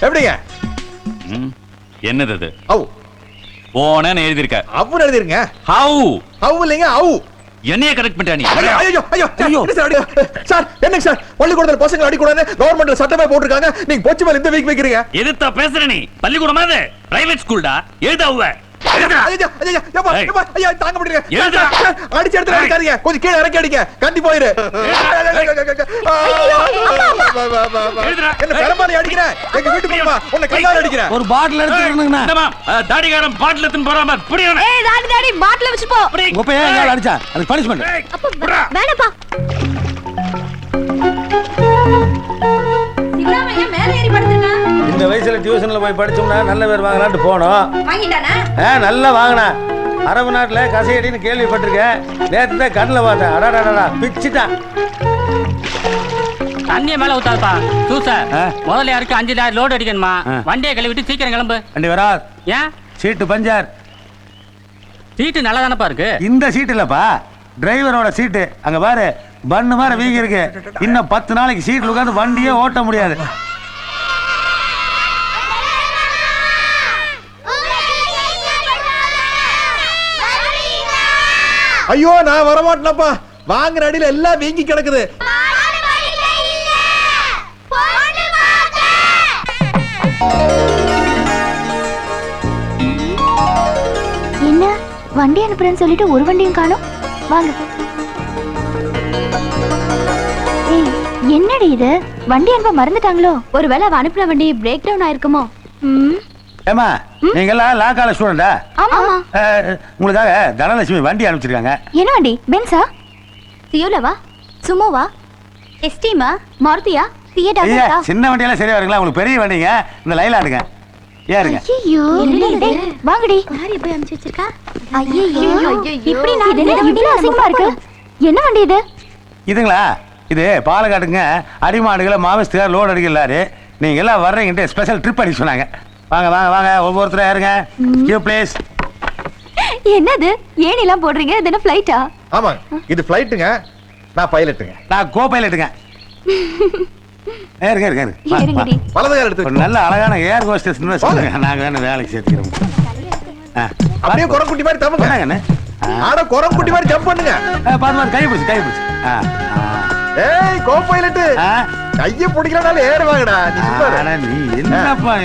எப்படிங்க? என்னது அது? அவு. போனேன்னு எழுதிருக்க. அவு எழுதிருங்க. ஹவு. அவு இல்லைங்க, அவு. என்னைய கரெக்ட் பண்ணிட்டா நீ? ஐயோ சார், என்னங்க சார் பள்ளிக்கூடத்துல பசங்க அடிக்கூடாது கவர்மெண்ட்ல சட்டமே போட்டிருக்காங்க. நீங்க போச்சு மேல இந்த வீக் வைக்கிறீங்க. எதுத்தா பேசுற நீ? பள்ளிக்கூடம் அது பிரைவேட் ஸ்கூல்டா. எழுதாவ. தாங்க முடியல. அடிச்சு எடுத்து அடிக்காதீங்க. கொஞ்சம் கீழே இறக்கி அடிக்க. கண்டி போயிரு. என்ன பெருமாளி அடிக்கிறேன்? எங்க வீட்டுக்கு போமா உன்னை கையால அடிக்கிறேன். ஒரு பாட்டில் எடுத்துக்கணும்னா தாடிகாரம் பாட்டில் எடுத்து போறாம புடியணும். ஏய் தாடி பாட்டில் வச்சு போ. உப்ப ஏன் அடிச்சா? அது பனிஷ்மென்ட். அப்ப வேணாப்பா. சிவராமையா மேலே ஏறி படுத்துட்டான். இந்த வயசுல டியூஷன்ல போய் படிச்சோம்னா நல்ல பேர் வாங்கலாம்னு போனோம். வாங்கிட்டானா? நல்லா வாங்கினா. அரபு நாட்டுல கசையடின்னு கேள்விப்பட்டிருக்கேன். நேத்து தான் கண்ணில் பார்த்தேன். அடாடாடா பிச்சுட்டான். தண்ணிய மேல ஊத்தாதுப்பா. சூச முதல்ல யாருக்கு 5 லாரி லோடு அடிக்கணுமா? வண்டியை கழுவிட்டு சீக்கிரம் கிளம்பு. வண்டி வராது. ஏன்? சீட்டு பஞ்சர். சீட்டு நல்லா தானப்பா இருக்கு. இந்த சீட்டு இல்லப்பா, டிரைவரோட சீட்டு. அங்க பாரு பண்ணு மாதிரி வீங்கி இருக்கு. இன்னும் 10 நாளைக்கு சீட்ல உட்காந்து வண்டியே ஓட்ட முடியாது. ஐயோ நான் வரமாட்டேனப்பா. வாங்குற அடியில எல்லாம் வீங்கி கிடக்குது. என்ன வண்டி அனுப்புறேன்னு சொல்லிட்டு ஒரு வண்டியும் காணோம். வாங்க. ஏய், என்னடி இது? வண்டி அனுப்ப மறந்துட்டாங்களோ? ஒருவேளை அவ அனுப்புன வண்டி பிரேக் டவுன் ஆயிருக்குமோ? ஏமா நீங்க எல்லாம் லா காலேஜ் ஸ்டூடெண்டா? ஆமா. உங்களுக்காக தனலட்சுமி வண்டி அனுப்பிச்சிருக்காங்க. என்ன வண்டி? பென்ஸா? தியோலவா? சுமோவா? எஸ்டிமா? மாருதியா? ஐயா, சின்ன வண்டியெல்லாம் சரியா வருங்களா? உங்களுக்கு பெரிய வண்டிங்க. இந்த லைலா எடுங்க. ஏறுங்க. ஐயோ வாங்கடி. யார் போய் அனுப்பிச்சு வச்சிருக்கா? ஐயோ இப்படி நான் இந்த வண்டில அசிங்கமா இருக்கு. என்ன வண்டி இது? இதுங்களா? இது பாலக்காட்டுங்க அடிமாடுகளை மாவஸ்துக்கார லோடு அடிக்கலாரு. நீங்க எல்லாம் வர்றீங்கன்ட்டு ஸ்பெஷல் ட்ரிப் அடிக்க சொன்னாங்க. வாங்க வாங்க வாங்க, ஒவ்வொருத்தரும் ஏறுங்க. Queue please. என்னது ஏணிலாம் போடுறீங்க? இது என்ன ஃளைட்டா? ஆமா, இது ஃளைட்டுங்க. நான் பைலட்டுங்க. நான் கோ பைலட்டுங்க. ஏறுங்க ஏறுங்க ஏறுங்கடி. வலதுகார எடுத்து ஒரு நல்ல அழகான ஏர் ஹோஸ்டஸ் சொல்லுங்க. நாங்க வேணும் வேலைக்கு சேர்த்துக்கிறோம். அப்படியே குரங்குட்டி மாதிரி தம்புங்க. ஆட குரங்குட்டி மாதிரி ஜம்ப் பண்ணுங்க. பாத்து கை பிடிச்சு கை பிடிச்சு. ஏய் கோ பைலட், கைய பிடிக்கறனால ஏறுவாங்கடா. நீ என்னப்பா?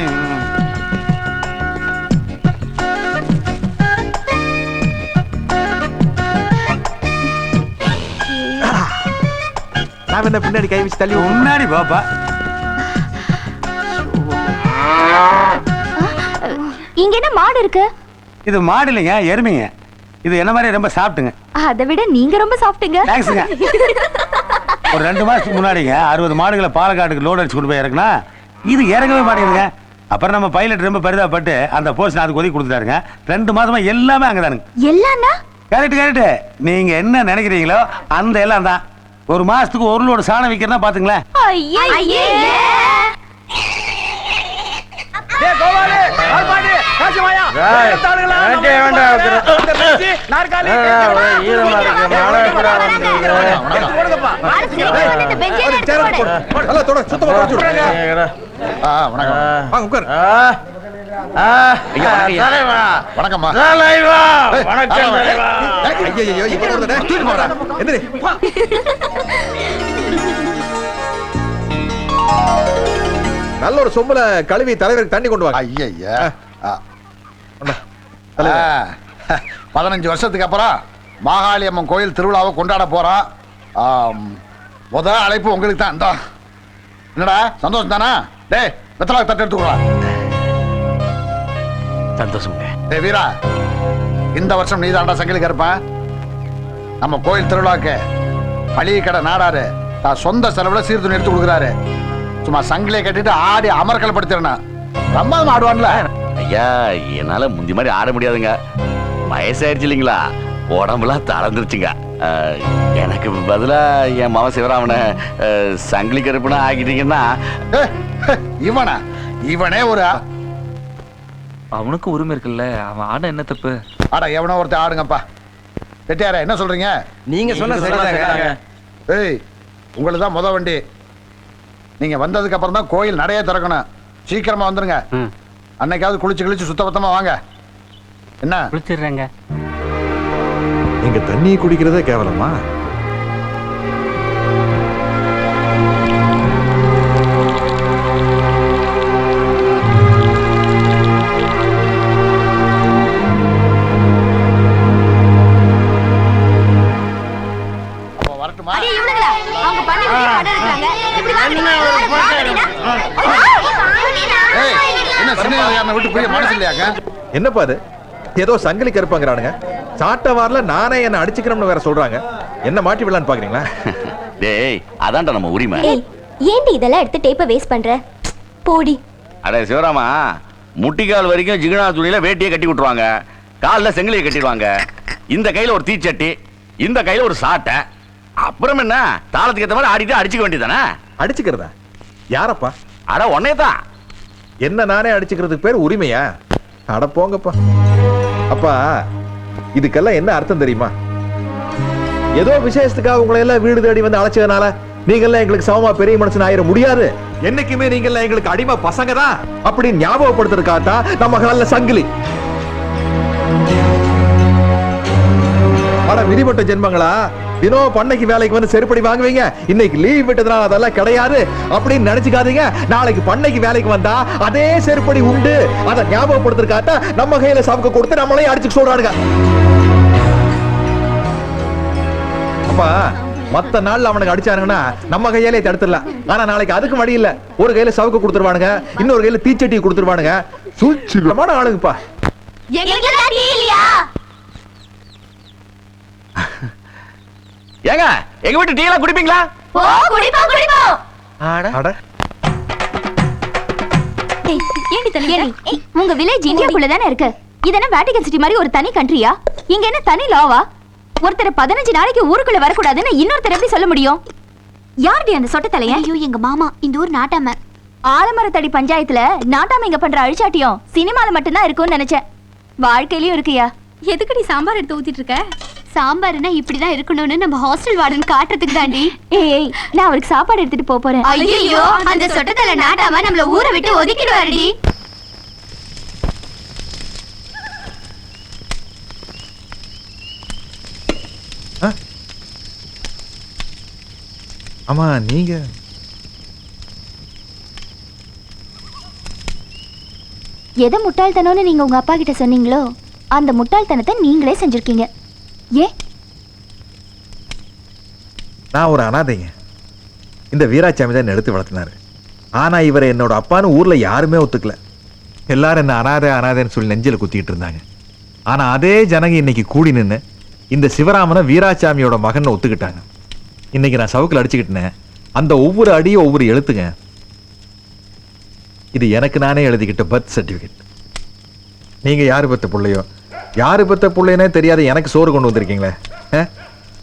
நான் என்ன பின்னாடி கை வச்சு தள்ளி முன்னாடி பாப்பா. இங்க என்ன மாடு இருக்கு? இது மாடு இல்லைங்க, எருமைங்க. இது என்ன மாதிரி ரொம்ப சாப்பிட்டுங்க. அதை விட நீங்க ரொம்ப சாப்பிட்டீங்க. தேங்க்ஸுங்க. ஒரு 2 மாசத்துக்கு முன்னாடிங்க 60 மாடுகளை பாலக்காட்டுக்கு லோடு அடிச்சு கொண்டு போய் இறக்குனா இது இறங்கவே மாட்டேங்குதுங்க. அப்புறம் நம்ம பைலட் ரொம்ப பரிதாபப்பட்டு அந்த போஸ்ட் அதுக்கு ஒதுக்கி கொடுத்துட்டாருங்க. 2 மாசமா எல்லாமே அங்கதானுங்க. எல்லாம்னா? Correct correct. நீங்க என்ன நினைக்கிறீங்களோ அந்த எல்லாம் தான். ஒரு மாசத்துக்கு ஒரு லோடு சாணம் விக்கிறதா பாத்துங்களேன். வணக்கம்மா. நல்ல ஒரு சொம்புல கழுவி தலைவருக்கு தண்ணி கொண்டு வாங்க. ஐயா 15 வருஷத்துக்கு அப்புறம் மாகாளி அம்மன் கோயில் திருவிழாவை கொண்டாட போறோம். முதல் அழைப்பு உங்களுக்கு தான். என்னடா சந்தோஷம் தானா? டேய் வெத்தலா தட்டு எடுத்துக்கோ. சந்தோஷம். டேய் வீரா, இந்த வருஷம் நீ தாண்டா சங்கிலி கருப்பேன். நம்ம கோயில் திருவிழாக்கு பழைய கடை நாடாரு தான் சொந்த செலவுல சீர்துணி எடுத்து கொடுக்குறாரு. சும்மா சங்கிலியை கட்டிட்டு ஆடி அமர்க்கல் படுத்திடணும். பிரம்மாதம் ஆடுவான்ல. ஐயா என்னால முந்தி மாதிரி ஆட முடியாதுங்க. வயசாயிருச்சு இல்லைங்களா, உடம்புலாம் தளர்ந்துருச்சுங்க. எனக்கு பதிலா என் மாவ சிவராமனை சங்கிலி கருப்புனா ஆக்கிட்டீங்கன்னா. இவனே ஒரு அவனுக்கு உரிமை இருக்குல்ல, அவன் ஆட என்ன தப்பு? ஆட எவனோ ஒருத்தர் ஆடுங்கப்பா. வெட்டியார என்ன சொல்றீங்க? நீங்க சொன்ன சரிதாங்க. ஏய் உங்களுக்கு தான் முத வண்டி. நீங்க வந்ததுக்கு அப்புறம் தான் கோயில் நடைய திறக்கணும். சீக்கிரமா வந்துருங்க. அன்னைக்காவது குளிச்சு கிழிச்சு சுத்தபத்தமா வாங்க. என்ன குளிச்சிடுறேங்க. நீங்க தண்ணி குடிக்கிறதே கேவலமா? என்னப்பா அது? ஏதோ சங்கிலி கருப்பாங்கிறானுங்க. சாட்ட வாரல நானே என்ன அடிச்சுக்கிறோம்னு வேற சொல்றாங்க. என்ன மாட்டி விடலான்னு பாக்குறீங்களா? டேய் அதான்டா நம்ம உரிமை. ஏன்டி இதெல்லாம் எடுத்து டேப்பை வேஸ்ட் பண்ற? போடி. அட சிவராமா, முட்டிக்கால் வரைக்கும் ஜிகனா துணியில வேட்டியை கட்டி விட்டுருவாங்க. காலில் செங்கலியை கட்டிடுவாங்க, இந்த கையில ஒரு தீச்சட்டி, இந்த கையில ஒரு சாட்டை. அப்புறம் என்ன, தாளத்துக்கு ஏற்ற மாதிரி ஆடிட்டு அடிச்சுக்க வேண்டியதானே. அடிச்சுக்கிறதா? யாரப்பா? அட உன்னே தான். என்ன நானே அடிச்சுக்கிறதுக்கு பேர் உரிமையா? அட போங்கப்பா. அப்பா, இதுக்கெல்லாம் என்ன அர்த்தம் தெரியுமா? ஏதோ விசேஷத்துக்காக உங்களை எல்லாம் வீடு தேடி வந்து அழைச்சதுனால நீங்க எல்லாம் எங்களுக்கு சமமா பெரிய மனுஷன் ஆயிட முடியாது. என்னைக்குமே நீங்க எல்லாம் எங்களுக்கு அடிமை பசங்க தான் அப்படின்னு ஞாபகப்படுத்துறதுக்காக நம்ம காலில் சங்கிலி. ஆனா விதிப்பட்ட ஜென்மங்களா, தினம் பண்ணைக்கு வேலைக்கு வந்து செருப்படி வாங்குவீங்க, இன்னைக்கு லீவ் விட்டதுனால அதெல்லாம் கிடையாது அப்படின்னு நினைச்சுக்காதீங்க. நாளைக்கு பண்ணைக்கு வேலைக்கு வந்தா அதே செருப்படி உண்டு. அதை ஞாபகப்படுத்துறதுக்காக நம்ம கையில சவுக்க கொடுத்து நம்மளையும் அடிச்சுக்க சொல்றானுங்க. அப்பா, மத்த நாள்ல அவனுக்கு அடிச்சானுங்கன்னா நம்ம கையாலே தடுத்துடலாம். ஆனா நாளைக்கு அதுக்கு வழி இல்ல. ஒரு கையில சவுக்கு கொடுத்துருவானுங்க, இன்னொரு கையில தீச்சட்டி கொடுத்துருவானுங்க. சூழ்ச்சிகரமான ஆளுங்கப்பா. ஏங்க, எங்க வீட்டு டீ எல்லாம் குடிப்பீங்களா? உங்க வில்லேஜ் இந்தியாக்குள்ள தானே இருக்கு. இதென்ன வேட்டிகன் சிட்டி மாதிரி ஒரு தனி கண்ட்ரியா? இங்க என்ன தனி லாவா? ஒருத்தர் 15 நாளைக்கு ஊருக்குள்ள வரக்கூடாதுன்னு இன்னொருத்தர் எப்படி சொல்ல முடியும்? யாருடைய அந்த சொட்ட தலைய? ஐயோ, எங்க மாமா. இந்த ஊர் நாட்டாம. ஆலமரத்தடி பஞ்சாயத்துல நாட்டாம இங்க பண்ற அழிச்சாட்டியும் சினிமால மட்டும்தான் இருக்கும்னு நினைச்சேன். வாழ்க்கையிலயும் இருக்குயா. எதுக்கடி சாம்பார் எடுத்து ஊத்திட்டு இருக்க? சாம்பார்னா இப்படிதான் இருக்கணும்னு நம்ம ஹாஸ்டல் வார்டன் காட்டுறதுக்கு தாண்டி. ஏய், நான் அவருக்கு சாப்பாடு எடுத்துட்டு போறேன். ஐயோ, அந்த சொட்டத்தலை நாட்டாம நம்மள ஊரை விட்டு ஒதுக்கிடுவாருடி. ஆமா, நீங்க எதை முட்டாள்தனம்னு நீங்க உங்க அப்பா கிட்ட சொன்னீங்களோ அந்த முட்டாள்தனத்தை நீங்களே செஞ்சிருக்கீங்க. ஏ, நான் ஒரு அனாதைங்க. இந்த வீராசாமி தான் எடுத்து வளர்த்தினாரு. ஆனா இவரை என்னோட அப்பான்னு ஊர்ல யாருமே ஒத்துக்கல. எல்லாரும் என்ன அனாதை அனாதைன்னு சொல்லி நெஞ்சில குத்திட்டு இருந்தாங்க. ஆனா அதே ஜனங்க இன்னைக்கு கூடி நின்று இந்த சிவராமனை வீராசாமியோட மகன் ஒத்துக்கிட்டாங்க. இன்னைக்கு நான் சவுக்கில் அடிச்சுக்கிட்டேன். அந்த ஒவ்வொரு அடியும் ஒவ்வொரு எழுத்துங்க. இது எனக்கு நானே எழுதிக்கிட்ட பர்த் சர்டிபிகேட். நீங்க யாரு பெத்த பிள்ளையோ, யாரு பெத்த பிள்ளைனே தெரியாத எனக்கு சோறு கொண்டு வந்திருக்கீங்களே.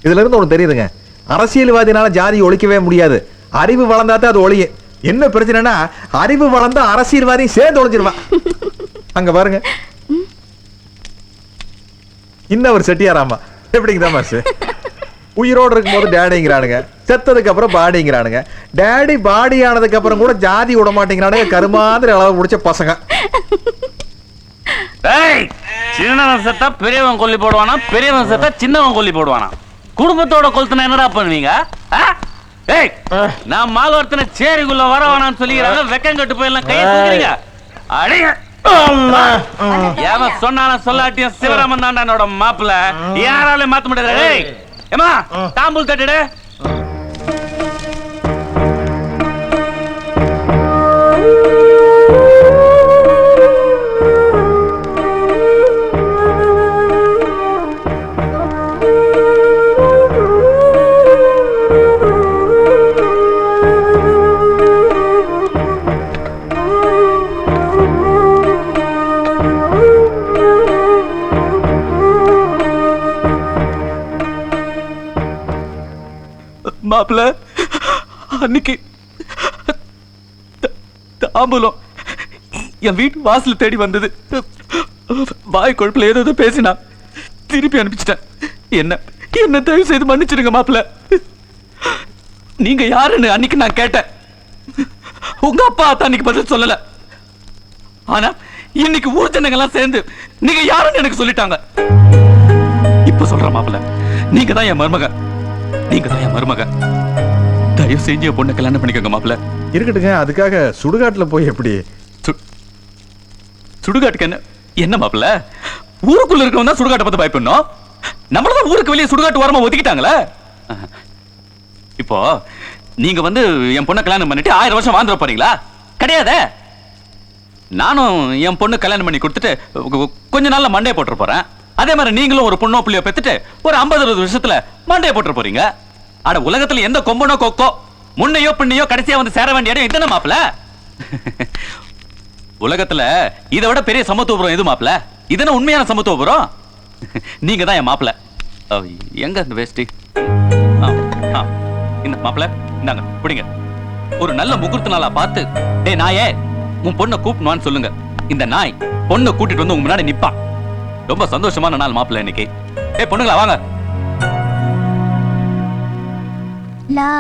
இதுல இருந்து ஒண்ணு தெரியுதுங்க, அரசியல்வாதினால ஜாதி ஒழிக்கவே முடியாது. அறிவு வளர்ந்தாதான் அது ஒழிய. என்ன பிரச்சனைனா, அறிவு வளர்ந்தா அரசியல்வாதியும் சேர்ந்து ஒழிஞ்சிருவான். அங்க பாருங்க, இன்னவர் செட்டியாராமா. எப்படிங்கதான் மாசு? உயிரோடு இருக்கும் போது டேடிங்கிறானுங்க, செத்ததுக்கு அப்புறம் பாடிங்கிறானுங்க. டேடி பாடி ஆனதுக்கு அப்புறம் கூட ஜாதி விட மாட்டேங்கிறானுங்க. கருமாதிரி அளவு முடிச்ச பசங்க. சின்னவன் செத்தா பெரியவன் கொல்லி போடுவானா, பெரியவன் செத்தா சின்னவன் கொல்லி போடுவானா? குடும்பத்தோட கொளுத்துனா என்னடா பண்ணுவீங்க? நான் மாலவர்த்தனை சேரிக்குள்ள வர வேணான்னு சொல்லிக்கிறாங்க. வெக்கம் கட்டு போயெல்லாம் கையை தூக்குறீங்க. அடிங்க. எவன் சொன்னாலும் சொல்லாட்டியும் சிவராமன் தாண்டா என்னோட மாப்பிள்ள. யாராலையும் மாத்த முடியாது. ஏமா, தாம்பூல் தட்டுடு. மாப்பிள்ள, அன்னைக்கு தாம்பூலம் என் வீட்டு வாசல தேடி வந்தது. வாய் கொழுப்புல ஏதோ பேசினா திருப்பி அனுப்பிச்சிட்டேன். என்ன என்ன தயவு செய்து மன்னிச்சிடுங்க மாப்பிள்ள. நீங்க யாருன்னு அன்னைக்கு நான் கேட்டேன். உங்க அப்பா அன்னைக்கு பதில் சொல்லல. ஆனா இன்னைக்கு ஊர் ஜனங்கெல்லாம் சேர்ந்து நீங்க யாருன்னு எனக்கு சொல்லிட்டாங்க. இப்ப சொல்ற மாப்பிள்ள, நீங்க தான் என் மருமக. நீங்க தான் என் மருமக. தயவு செஞ்சு என் பொண்ணை கல்யாணம் பண்ணிக்கோங்க மாப்பிள்ள. இருக்கட்டுங்க, அதுக்காக சுடுகாட்டுல போய் எப்படி? சுடுகாட்டுக்கு என்ன என்ன மாப்பிள்ள? ஊருக்குள்ள இருக்கவன் தான் சுடுகாட்டை பார்த்து பயப்படணும். நம்மளதான் ஊருக்கு வெளியே சுடுகாட்டு ஓரமா ஒதுக்கிட்டாங்களே. இப்போ நீங்க வந்து என் பொண்ணை கல்யாணம் பண்ணிட்டு 1000 வருஷம் வாழ்ந்துட போறீங்களா? கிடையாது. நானும் என் பொண்ணு கல்யாணம் பண்ணி கொடுத்துட்டு கொஞ்ச நாள்ல மண்டையை போட்டு போறேன். அதே மாதிரி நீங்களும் ஒரு பொண்ணோ புள்ளியோ பெத்துட்டு ஒரு 50-60 வருஷத்துல மண்டையை போட்டு போறீங்க. அட, உலகத்துல எந்த கொம்பனோ கொக்கோ முன்னையோ பின்னையோ கடைசியா வந்து சேர வேண்டிய இடம் இதுதானே மாப்பிள்ள? உலகத்துல இதை விட பெரிய சமத்துவபுரம் எது மாப்பிள்ள? இதென்ன உண்மையான சமத்துவபுரம்? நீங்க தான் என் மாப்பிள்ள. எங்க இந்த வேஷ்டி? இந்த மாப்பிள்ள இந்தாங்க பிடிங்க. ஒரு நல்ல முகூர்த்த நாளா பார்த்து டேய் நாயே உன் பொண்ணை கூப்பிடுவான்னு சொல்லுங்க. இந்த நாய் பொண்ணை கூட்டிட்டு வந்து உங்க முன்னாடி நிப்பான். ரொம்ப சந்தோஷமான நாள் மாப்பிள்ள இன்னைக்கு. பொண்ணுங்களா வாங்க. லா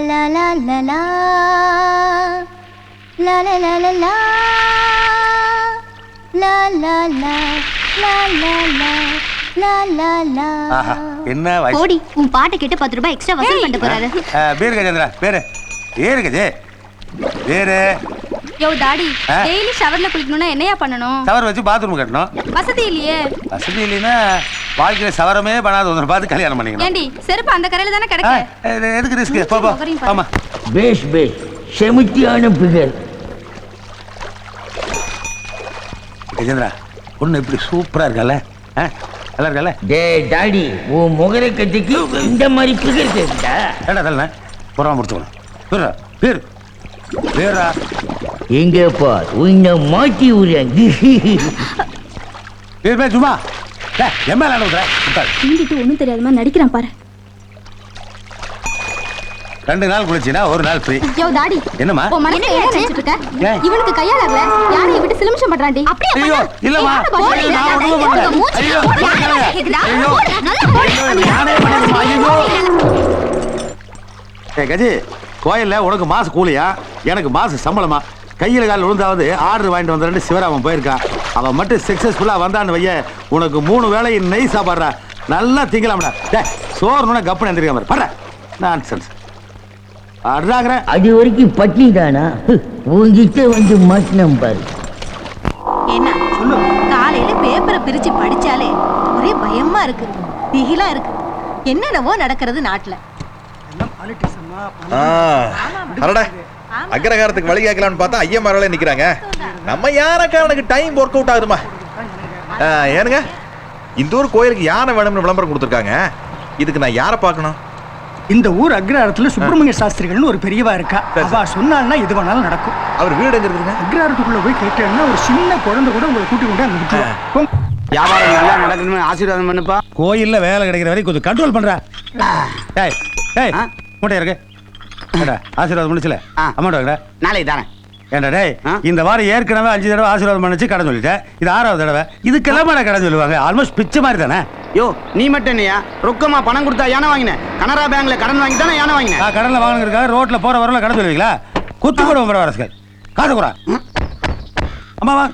லா லா லா லா லா லா லா லா லா லா லா லா லா லா லா லா லா. என்ன வயசு? ஓடி உன் பாட்டை கேட்டு 10 ரூபாய் எக்ஸ்ட்ரா வசூல் பண்ணிட்டு போறாரு. பேரு கஜேந்திரா பேரு ஏறு கஜே பேரு. யோ டாடி டெய்லி ஷவர்ல குளிக்கணும்னா என்னையா பண்ணணும்? சவர் வச்சு பாத்ரூம் கட்டணும். வசதி இல்லையே. வசதி இல்லைன்னா வாழ்க்கையில சவரமே பண்ணாத ஒன்று பார்த்து கல்யாணம் பண்ணிக்கணும். ஏண்டி செருப்பு அந்த கரையில தானே கிடக்கு. எதுக்கு ரிஸ்க்? பாப்பா ஆமா. பேஷ் பேஷ் செமித்தியான பிகர். கஜேந்திரா பொண்ணு இப்படி சூப்பரா இருக்கல? நல்லா இருக்கல? டே டாடி உன் முகரை கட்டிக்கு இந்த மாதிரி பிகர் கேட்டா ஏடா தல்ல புறமா முடிச்சுக்கணும். பேரா பேர் பேரா எங்க பார் உன்னை மாட்டி விடுறாங்க. பேர் பேர் சும்மா எம்எல்ஏ விடுற தூங்கிட்டு ஒன்றும் தெரியாத மாதிரி நடிக்கிறான் பாரு. 2 நாள் குளிச்சினா 1 நாள் ஃப்ரீ. யோ டாடி என்னம்மா? உன் மனசுல என்ன நினைச்சிட்டு இருக்க? இவனுக்கு கையாளல யாரையும் விட்டு சிலுமிஷம் பண்றான்டி. அப்படியே ஐயோ இல்லம்மா நான் ஒண்ணும் பண்ணல. ஐயோ ஐயோ நானே பண்ணேன். ஐயோ கஜி கோயில்ல உனக்கு மாச கூலியா எனக்கு மாச சம்பளமா? கையில் காலில் விழுந்தாவது ஆர்டர் வாங்கிட்டு வந்த சிவராமன் போயிருக்கான். அவன் மட்டும் சக்சஸ்ஃபுல்லா வந்தான்னு வைய உனக்கு 3 வேளை நெய் சாப்பாடுறா. நல்லா திங்கலாம்டா. சோறுனா கப்புன்னு எந்திரிக்காம படுற நான்சென்ஸ். அது வரைக்கும் பட்னி தானா? உங்ககிட்ட வந்து மாட்டினம் பாரு. என்ன காலையில பேப்பரை பிரிச்சு படிச்சாலே ஒரே பயமா இருக்கு, திகிலா இருக்கு. என்னென்னவோ நடக்கிறது நாட்டுல. அக்ரஹாரத்துக்கு வழி கேட்கலான்னு பார்த்தா ஐயமாரால நிக்கிறாங்க. நம்ம யானைக்காரனுக்கு டைம் ஒர்க் அவுட் ஆகுதுமா? ஏனுங்க இந்த ஊர் கோயிலுக்கு யானை வேணும்னு விளம்பரம் கொடுத்துருக்காங்க. இதுக்கு நான் யாரை பார்க்கணும்? இந்த ஊர் அக்ரஹாரத்துல சுப்பிரமணிய சாஸ்திரிகள்னு ஒரு பெரியவா இருக்கா. அவ சொன்னால்னா எது வேணாலும் நடக்கும். அவர் வீடு எங்க இருக்குங்க? அக்ரஹாரத்துக்குள்ள போய் கேட்டேன்னா ஒரு சின்ன குழந்தை கூட உங்களை கூட்டி கொண்டு அங்க விட்டுருவோம். வியாபாரம் நல்லா நடக்கணும்னு ஆசீர்வாதம் பண்ணுப்பா. கோயில்ல வேலை கிடைக்கிற வரைக்கும் கொஞ்சம் கண்ட்ரோல் பண்ற. ஏய் ஏய் மூட்டை இருக்கு. ஆசீர்வாதம் முடிச்சல அமௌண்ட் வாங்கடா. நாளைக்கு தானே. ஏண்டா டேய் இந்த வாரம் ஏற்கனவே 5 தடவை ஆசீர்வாதம் பண்ணிச்சு கடன் சொல்லிட்டேன். இது 6வது தடவை. இதுக்கெல்லாம் கடன் சொல்லுவாங்க. ஆல்மோஸ்ட் பிச்சை மாதிரி தானே. யோ நீ மட்டும் என்னையா ரொக்கமா பணம் கொடுத்தா யானை வாங்கினேன்? கனரா பேங்க்ல கடன் வாங்கி தானே யானை வாங்கினேன். கடன்ல வாங்கினதுக்காக ரோட்ல போற வரல கடன் சொல்லுவீங்களா? குத்து போடுவோம் வரஸ்கர் காது குறா. அம்மா வா.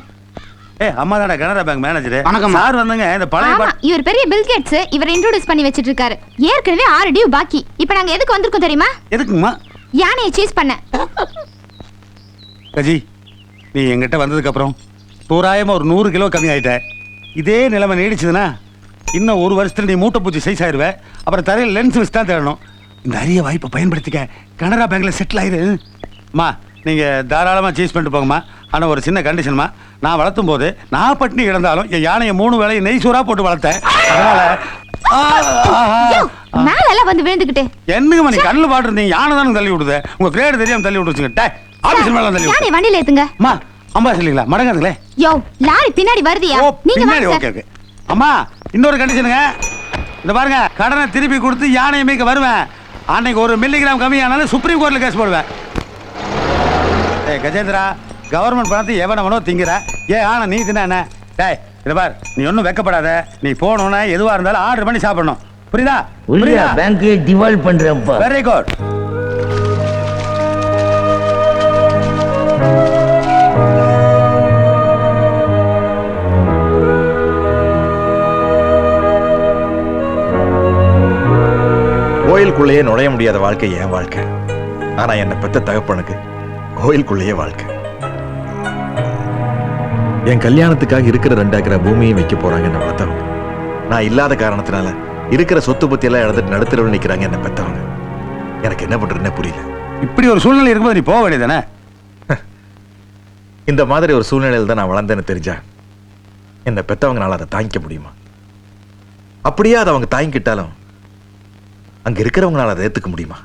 அம்மா தானே கனரா பேங்க் மேனேஜர். வணக்கம் சார் வந்தங்க. இந்த பழைய இவர் பெரிய பில் கேட்ஸ். இவர் இன்ட்ரோடியூஸ் பண்ணி வச்சிட்டு இருக்காரு. ஏற்கனவே 6 டியூ பாக்கி. இப்போ நாங்க எதுக்கு வந்திருக்கோம் தெரியுமா? எதுக்குமா? யானையை சீஸ் பண்ண. கஜி நீ எங்கிட்ட வந்ததுக்கு அப்புறம் தோராயமா ஒரு 100 கிலோ கம்மி ஆயிட்ட. இதே நிலைமை நீடிச்சதுன்னா இன்னும் 1 வருஷத்துல நீ மூட்டை பூச்சி சைஸ் ஆயிருவ. அப்புறம் தரையில் லென்ஸ் வச்சு தான் தேடணும். இந்த அரிய வாய்ப்பை பயன்படுத்திக்க. கனரா பேங்க்ல செட்டில் ஆயிரு. அம்மா நீங்க தாராளமா சீஸ் பண்ணிட்டு போங்கம்மா. ஆனா ஒரு சின்ன கண்டிஷன்மா, நான் வளர்த்தும் போது நான் பட்டினி கிடந்தாலும் என் யானையை 3 வேளை நெய் சோறா போட்டு வளர்த்தேன். அதனால மேல எல்லாம் வந்து விழுந்துக்கிட்டு என்னங்கம்மா நீ கண்ணில் பாட்டு இருந்தீங்க. யானை தானே தள்ளி விடுது. உங்க கிரேடு தெரியாம தள்ளி விட்டுருச்சுங்க. ஆபீஸ் மேல தள்ளி யானை வண்டியில ஏத்துங்க. அம்மா அம்பா சொல்லிங்களா மடங்காதுங்களே. யோ லாரி பின்னாடி வருதியா? நீங்க பின்னாடி வாங்க ஓகே ஓகே. அம்மா இன்னொரு கண்டிஷனுங்க. இந்த பாருங்க கடனை திருப்பி கொடுத்து யானையை மீக்க வருவேன். அன்னைக்கு 1 மில்லிகிராம் கம்மியானாலும் சுப்ரீம் கோர்ட்ல கேஸ் போடுவேன். கஜேந்திரா கவர்மெண்ட் பணத்தை எவனவனோ திங்கிற. ஆனா நீ தின்ன டேய் இத பார் நீ ஒன்றும் வெக்கப்படாத. நீ போகணும்னா எதுவா இருந்தாலும் ஆர்டர் பண்ணி சாப்பிடணும். புரியுதா? புரியுதா? பேங்க் டிவால்வ் பண்றேன்ப்பா. Very good. கோயிலுக்குள்ளேயே நுழைய முடியாத வாழ்க்கை என் வாழ்க்கை. ஆனா என்னை பெத்த தகப்பனுக்கு கோயிலுக்குள்ளேயே வாழ்க்கை. என் கல்யாணத்துக்காக இருக்கிற 2 ஏக்கர் பூமியும் வைக்க போறாங்க என்ன வளர்த்தவங்க. நான் இல்லாத காரணத்தினால இருக்கிற சொத்து பத்தி எல்லாம் இழந்துட்டு நடுத்தரவில் நிக்கிறாங்க என்ன பெத்தவங்க. எனக்கு என்ன பண்றதுன்னு புரியல. இப்படி ஒரு சூழ்நிலை இருக்கும்போது நீ போக வேண்டியதானே? இந்த மாதிரி ஒரு சூழ்நிலையில் தான் நான் வளர்ந்தேன்னு தெரிஞ்சா என்னை பெத்தவங்கனால அதை தாங்கிக்க முடியுமா? அப்படியே அதை அவங்க தாங்கிக்கிட்டாலும் அங்க இருக்கிறவங்களால அதை ஏத்துக்க முடியுமா?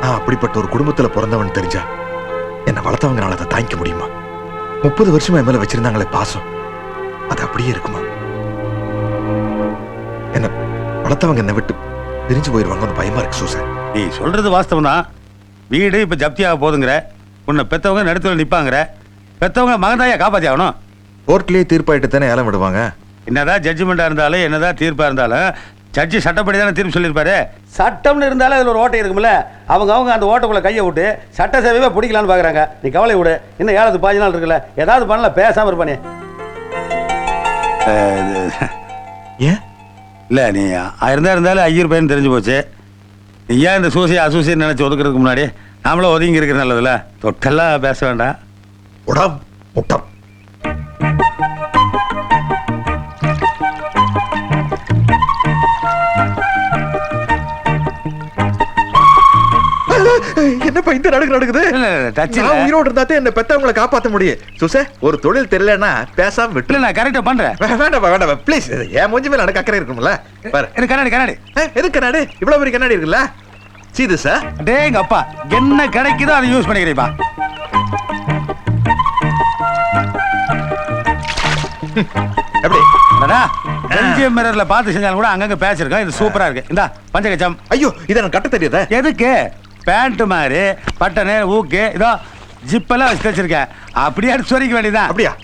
நான் அப்படிப்பட்ட ஒரு குடும்பத்துல பிறந்தவன் தெரிஞ்சா என்னை வளர்த்தவங்கனால அதை தாங்கிக்க முடியுமா? 30 வருஷமா என் மேல வச்சிருந்தாங்களே பாசம், அது அப்படியே இருக்குமா? என்ன வளர்த்தவங்க என்னை விட்டு பிரிஞ்சு போயிருவாங்கன்னு பயமா இருக்கு சூசன். நீ சொல்றது வாஸ்தவம் தான். வீடு இப்ப ஜப்தியாக போதுங்கிற, உன்னை பெத்தவங்க நடுத்துல நிப்பாங்கிற, பெத்தவங்க மகந்தாயா காப்பாத்தி ஆகணும். கோர்ட்லயே தீர்ப்பாயிட்டு தானே ஏலம் விடுவாங்க. என்னதான் ஜட்ஜ்மெண்டா இருந்தாலும் என்னதான் தீர்ப்பா இருந்தாலும் ஜட்ஜி சட்டப்படி தானே தீர்ப்பு சொல்லியிருப்பாரு. சட்டம்னு இருந்தாலும் அதில் ஒரு ஓட்டை இருக்கும்ல, அவங்க அந்த ஓட்டைக்குள்ள கையை விட்டு சட்ட சேவையை பிடிக்கலான்னு பாக்குறாங்க. நீ கவலை விடு, இன்னும் 7 5 நாள் இருக்குல்ல, ஏதாவது பண்ணல, பேசாம இருப்பானே. ஏன் இல்ல நீ இருந்தாலும் ஐயர் பையன் தெரிஞ்சு போச்சு. நீ ஏன் இந்த சூசி அசூசின்னு நினைச்சு ஒதுக்கிறதுக்கு முன்னாடி நாமளும் ஒதுங்கி இருக்கிற நல்லதுல, தொட்டெல்லாம் பேச வேண்டாம். உடம் முட்டம். என்னப்பா இந்த நடக்குது? நான் உயிரோடு இருந்தா என்ன பெத்தவங்களை காப்பாற்ற முடியும். சுசே, ஒரு தொழில் தெரியலன்னா பேசாம விட்டு. நான் கரெக்டா பண்றேன். வேண்டாம் ப்ளீஸ். ஏன் மூஞ்சி மேல எனக்கு அக்கறை இருக்கும்ல. பாரு, எனக்கு கண்ணாடி எதுக்கு கண்ணாடி? இவ்வளவு பெரிய கண்ணாடி இருக்குல்ல. சீது சார், டேங்க அப்பா, என்ன கிடைக்குதோ அதை யூஸ் பண்ணிக்கிறீப்பா. எப்படி பெல்ஜியம் மிரர்ல பார்த்து செஞ்சாலும் கூட அங்கங்க பேட்ச் இருக்கும். இது சூப்பரா இருக்கு. இந்த பஞ்சகச்சம். ஐயோ, இதை நான் கட்ட தெரியாதா? எதுக்கு? பேண்ட் மாதிரி பட்டனு ஊக்கு இதோ ஜிப்பெல்லாம் வச்சு வச்சிருக்கேன். அப்படியே அடிச்சு சொரிக்க வேண்டியதான். அப்படியா?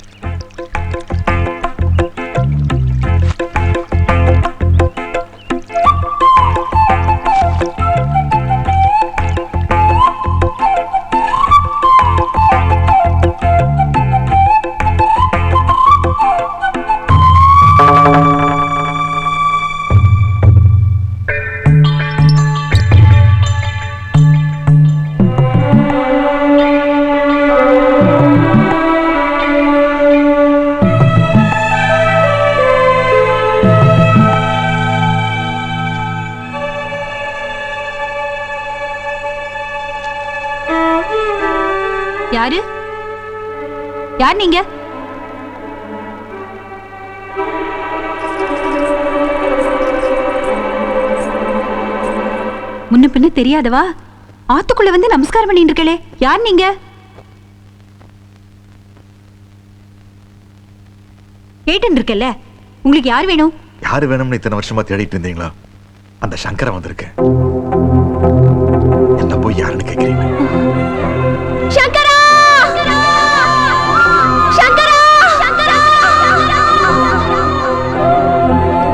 யாரு? யார் நீங்க? முன்ன பின்ன தெரியாதவா? ஆத்துக்குள்ள வந்து நமஸ்காரம் பண்ணிட்டு இருக்கலே, யார் நீங்க? கேட்டு இருக்கல, உங்களுக்கு யார் வேணும்? யாரு வேணும்னு இத்தனை வருஷமா தேடிட்டு இருந்தீங்களா? அந்த சங்கரன் வந்திருக்கேன். என்ன போய் யாருன்னு கேக்குறீங்க? சங்கரா! சங்கரா!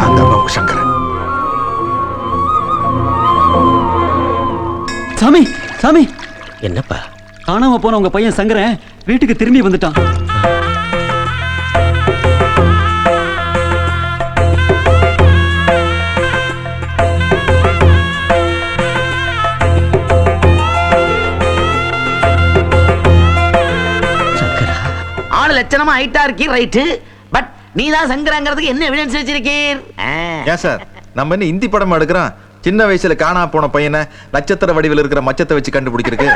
அந்த அம்மாவுக்கு சங்கரன். சாமி, சாமி, என்னப்பா? காணாம போன உங்க பையன் சங்கரன் வீட்டுக்கு திரும்பி வந்துட்டான். லட்சணமா ஹைட்டா இருக்கீ, ரைட்டு. பட் நீ தான் சங்கரங்கிறதுக்கு என்ன எவிடன்ஸ் வச்சிருக்கீர்? ஏன் சார், நம்ம என்ன இந்தி படம் எடுக்கிறோம்? சின்ன வயசுல காணா போன பையனை நட்சத்திர வடிவில் இருக்கிற மச்சத்தை வச்சு கண்டுபிடிக்கிறதுக்கு.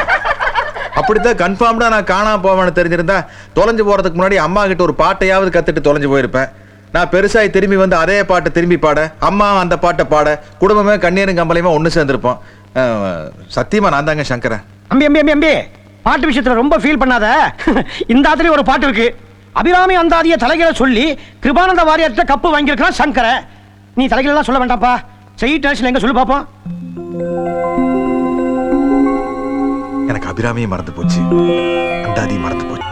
அப்படித்தான் கன்ஃபார்ம்டா நான் காணா போவேன்னு தெரிஞ்சிருந்தா தொலைஞ்சு போறதுக்கு முன்னாடி அம்மா கிட்ட ஒரு பாட்டையாவது கத்துட்டு தொலைஞ்சு போயிருப்பேன். நான் பெருசாய் திரும்பி வந்து அதே பாட்டை திரும்பி பாட, அம்மா அந்த பாட்டை பாட, குடும்பமே கண்ணீரும் கம்பளையுமா ஒண்ணு சேர்ந்திருப்போம். சத்தியமா நான் தாங்க சங்கரன். அம்பி அம்பி அம்பி அம்பி, பாட்டு விஷயத்துல ரொம்ப ஃபீல் பண்ணாத. இந்த ஆத்திரி ஒரு பாட்டு இருக்கு. அபிராமி அந்தாதிய தலைகளை சொல்லி கிருபானந்த வாரியத்தை கப்பு வாங்கியிருக்கான் சங்கர. நீ தலைகள் எல்லாம் சொல்ல வேண்டாம்ப்பா, செய்ய எங்க சொல்லு பாப்போம். எனக்கு அபிராமியை மறந்து போச்சு, அந்தாதி மறந்து போச்சு.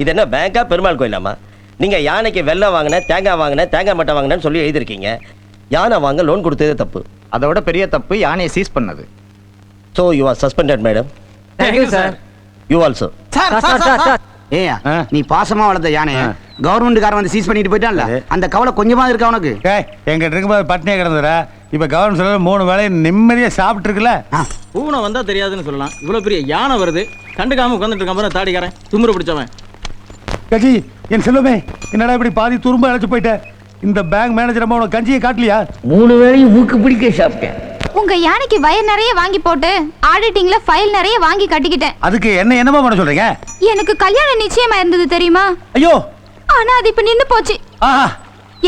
இது என்ன பேங்கா பெருமாள் கோயிலாமா? நீங்க யானைக்கு வெள்ளம் வாங்கின, தேங்காய் வாங்கின, தேங்காய் மட்டை வாங்கினேன்னு சொல்லி எழுதிருக்கீங்க. யானை வாங்க லோன் கொடுத்ததே தப்பு. அதை விட பெரிய தப்பு யானையை சீஸ் பண்ணது. So you are suspended, madam. Thank you, sir. You also. Sir, ஏயா நீ பாசமா வளர்த்த யானைய கவர்மெண்ட்காரன் வந்து சீஸ் பண்ணிட்டு போயிட்டான்ல, அந்த கவலை கொஞ்சமா இருக்கா உனக்கு? எங்கிட்ட இருக்கும்போது பட்னியா கிடந்துடா. இப்ப கவர்மெண்ட் சொல்ல 3 வேளையை நிம்மதியா சாப்பிட்டு இருக்குல்ல. பூனை வந்தா தெரியாதுன்னு சொல்லலாம், இவ்வளவு பெரிய யானை வருது கண்டுக்காம உட்காந்துட்டு இருக்காம தாடிக்காரன் தும்புற பிடிச்சவன். கஜி, என் செல்வமே, என்னடா இப்படி பாதி துரும்ப அழைச்சு போயிட்ட? இந்த பேங்க் மேனேஜர் அம்மா உனக்கு கஞ்சியை காட்டலையா? 3 வேளையும் மூக்கு பிடிக்க சாப்பிட்டேன். உங்க யானைக்கு வயர் நிறைய வாங்கி போட்டு ஆடிட்டிங்ல ஃபைல் நிறைய வாங்கி கட்டிக்கிட்டேன். அதுக்கு என்னமா பண்ண சொல்றீங்க? எனக்கு கல்யாணம் நிச்சயமா இருந்தது தெரியுமா? ஐயோ, ஆனா அது இப்ப நின்னு போச்சு.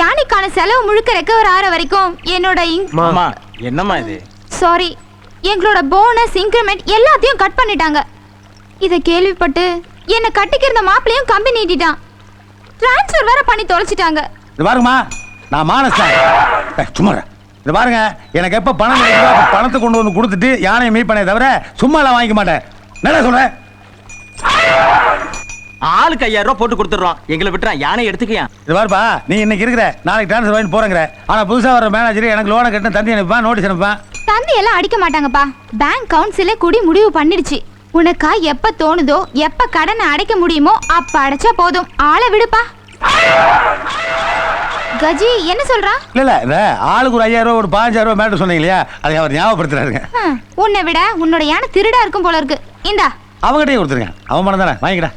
யானைக்கான செலவு முழுக்க ரெக்கவர் ஆற வரைக்கும் என்னோட என்னம்மா இது? சாரி, எங்களோட போனஸ் இன்கிரிமெண்ட் எல்லாத்தையும் கட் பண்ணிட்டாங்க. இத கேள்விப்பட்டு என்ன கட்டிக்கிற மாப்பிளையும் கம்பி நீட்டிட்டான். டிரான்ஸ்ஃபர் வேற பண்ணி தொலைச்சிட்டாங்க. இது பாருங்கம்மா, நான் மானஸ்தான். சும்மா இது பாருங்க, எனக்கு எப்ப பணம் கிடைக்குதோ அப்ப பணத்தை கொண்டு வந்து கொடுத்துட்டு யானையை மீட் பண்ணே தவிர சும்மா எல்லாம் வாங்கிக்க மாட்டேன். என்ன சொல்றேன்? ஆளுக்கு 5000 ரூபாய் போட்டு கொடுத்துறோம். எங்களை விட்டுறா, யானை எடுத்துக்கியா. இது பாருப்பா, நீ இன்னைக்கு இருக்கிற நாளைக்கு டிரான்ஸ்ஃபர் வாங்கி போறேங்கிற. ஆனா புதுசா வர மேனேஜர் எனக்கு லோனை கட்டின தந்தி அனுப்பான், நோட்டீஸ் அனுப்பான். தந்தி எல்லாம் அடிக்க மாட்டாங்கப்பா. பேங்க் கவுன்சிலே கூடி முடிவு பண்ணிடுச்சு. உனக்கா எப்ப தோணுதோ எப்ப கடனை அடைக்க முடியுமோ அப்ப அடைச்சா போதும். ஆளை விடுப்பா. கஜி என்ன சொல்றா? இல்ல இந்த ஆளுக்கு ஒரு 5000 ரூபாய் ஒரு 15000 ரூபாய் மேட்டர் சொன்னீங்க இல்லையா, அதை அவர் ஞாபகப்படுத்துறாருங்க. உன்னை விட உன்னோட யானை திருடா இருக்கும் போல இருக்கு. இந்தா அவங்ககிட்டயே கொடுத்துருங்க. அவன் பணம் தானே, வாங்கிக்கடா.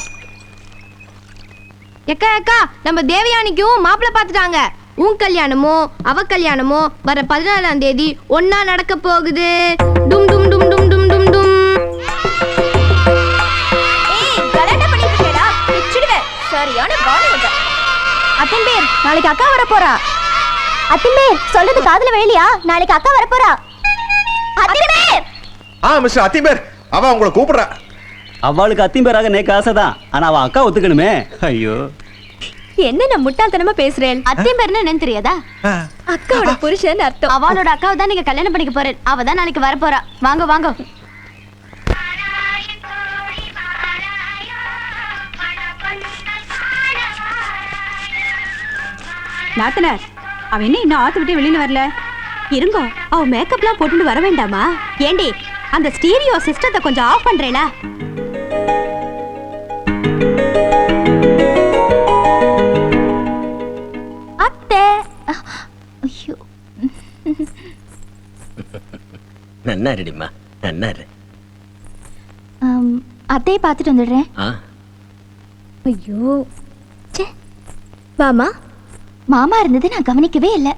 எக்கா எக்கா, நம்ம தேவயானிக்கும் மாப்பிள்ளை பார்த்துட்டாங்க. உன் கல்யாணமோ அவ கல்யாணமோ வர 14ஆம் தேதி ஒன்னா நடக்க போகுது. டும் டும் டும் டும் டும் டும் டும். ஏய் கலாட்டா பண்ணிட்டு இருக்கேடா, பிச்சிடுவே. சரியான காணி வந்த. அத்திம்பேர், நாளைக்கு அக்கா வர போறா. அத்திம்பேர் சொல்றது காதுல வேலையா? நாளைக்கு அக்கா வர போறா. அத்திம்பேர். மிஸ்டர் அத்திம்பேர், அவ உங்களை கூப்பிடுறா. அவளுக்கு அத்திம்பேராக நேக்கு ஆசைதான், ஆனா அவ அக்கா ஒத்துக்கணுமே. ஐயோ என்ன நான் முட்டாள்தனமா பேசுறேன். அத்திம்பேர்னு என்னன்னு தெரியாதா? அக்காவோட புருஷன் அர்த்தம். அவளோட அக்காவை தான் நீங்க கல்யாணம் பண்ணிக்க போறேன். அவ தான் நாளைக்கு வர போறா. வாங்க வாங்க. நாத்தனார், அவன் என்ன இன்னும் ஆத்து விட்டு வெளியில வரல? இருங்கோ, அவ மேக்கப்லாம் போட்டுட்டு வர வேண்டாமா? ஏண்டி அந்த ஸ்டீரியோ சிஸ்டத்தை கொஞ்சம் ஆஃப் பண்றேல? அத்தை. ஐயோ நன்னா ரெடிமா, நன்னா இரு. அத்தையை பார்த்துட்டு வந்துடுறேன். ஐயோ மாமா மாமா இருந்தது நான் கவனிக்கவே இல்லை.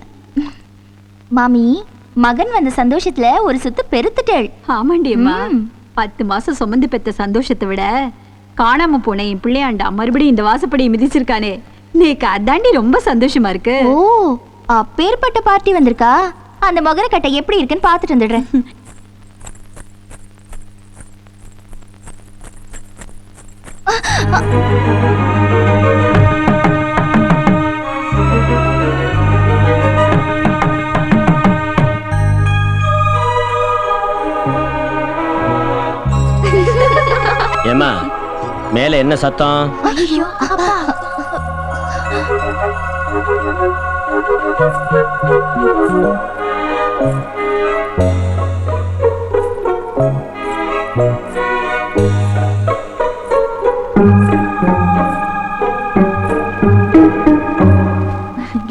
மாமி, மகன் வந்த சந்தோஷத்துல ஒரு சுத்து பெருத்துட்டேள். ஆமாண்டி அம்மா, 10 மாசம் சுமந்து பெத்த சந்தோஷத்தை விட காணாம போன என் பிள்ளையாண்டா மறுபடியும் இந்த வாசப்படியை மிதிச்சிருக்கானே, நீக்கு அதாண்டி ரொம்ப சந்தோஷமா இருக்கு. ஓ, அப்பேற்பட்ட பார்ட்டி வந்திருக்கா? அந்த மகர கட்டை எப்படி இருக்குன்னு பார்த்துட்டு வந்துடுறேன். ஏமா, மேல என்ன சத்தம்? ஐயோ அப்பா.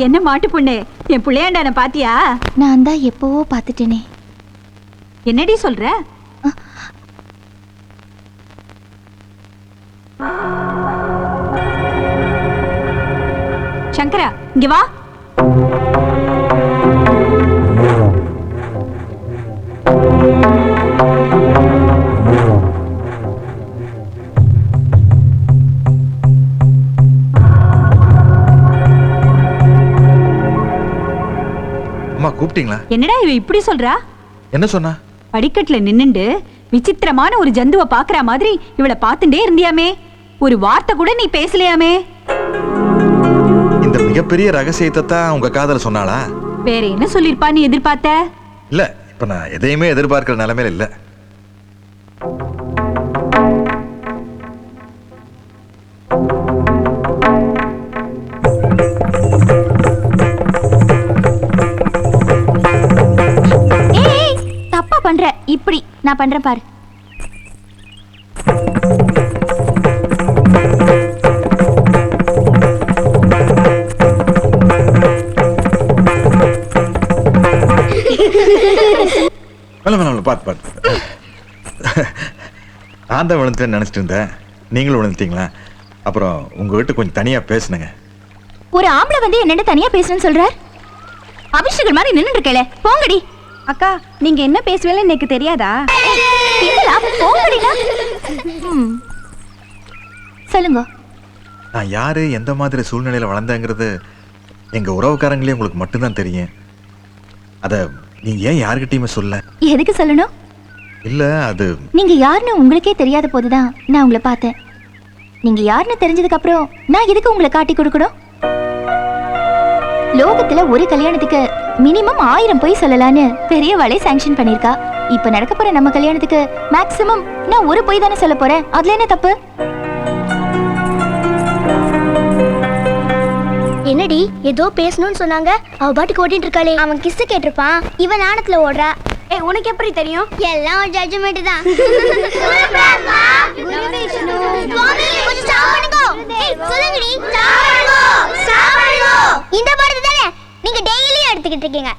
என்ன மாட்டு பொண்ணு, என் பிள்ளையாண்டான பாத்தியா? நான் தான் எப்பவோ பார்த்துட்டேனே. என்னடி சொல்ற? சங்கரா, இங்க வா. அம்மா கூப்பிட்டீங்களா? என்னடா இவ இப்படி சொல்றா? என்ன சொன்னா? படிக்கட்டுல நின்னுண்டு விசித்திரமான ஒரு ஜந்துவ பாக்குற மாதிரி இவளை பார்த்துட்டே இருந்தியாமே, ஒரு வார்த்தை கூட நீ பேசலையாமே. இந்த மிகப்பெரிய ரகசியத்தை தான் உங்க காதல சொன்னாளா? வேற என்ன சொல்லிருப்பா நீ எதிர்பார்த்த? இல்ல, இப்ப நான் எதையுமே எதிர்பார்க்கிற நிலைமையில இல்ல. தப்பா பண்ற. இப்படி நான் பண்றேன் பாரு. பாத்து நான் தான் விழுந்துட்டேன்னு நினைச்சிட்டு இருந்தேன். நீங்களும் விழுந்துட்டீங்களா? அப்புறம் உங்க வீட்டு கொஞ்சம் தனியா பேசுனுங்க. ஒரு ஆம்பளை வந்து என்னென்ன தனியா பேசணும்னு சொல்றார்? அபிஷேகர் மாதிரி நின்னுட்டு இருக்கல. போங்கடி. அக்கா, நீங்க என்ன பேசுவீங்கன்னு எனக்கு தெரியாதா? போங்கடினா. சொல்லுங்க. நான் யாரு, எந்த மாதிரி சூழ்நிலையில வளர்ந்தேங்கிறது எங்க உறவுக்காரங்களே உங்களுக்கு மட்டும்தான் தெரியும். அத நீங்க ஏன் யாருக்கிட்டையுமே சொல்ல? எதுக்கு சொல்லணும்? இல்ல அது நீங்க யாருன்னு உங்களுக்கே தெரியாத போதுதான் நான் உங்களை பார்த்தேன். நீங்க யாருன்னு தெரிஞ்சதுக்கு அப்புறம் நான் எதுக்கு உங்களை காட்டி கொடுக்கணும்? லோகத்துல ஒரு கல்யாணத்துக்கு மினிமம் 1000 பொய் சொல்லலான்னு பெரியவாளே சாங்ஷன் பண்ணிருக்கா. இப்ப நடக்க போற நம்ம கல்யாணத்துக்கு மேக்ஸிமம் நான் ஒரு பொய் தானே சொல்ல போறேன். அதுல என்ன தப்பு? என்னடி ஏதோ பேசணும்னு சொன்னாங்க, அவ பாட்டுக்கு ஓட்டிட்டு இருக்காளே. அவன் கிஸ் கேட்டிருப்பான், இவன் நாணத்துல ஓடுறா. ஏய், உனக்கு எப்படி தெரியும்? எல்லாம் ஒரு ஜட்ஜ்மென்ட் தான். இந்த பாடத்தை தானே நீங்க டெய்லியும் எடுத்துக்கிட்டு இருக்கீங்க.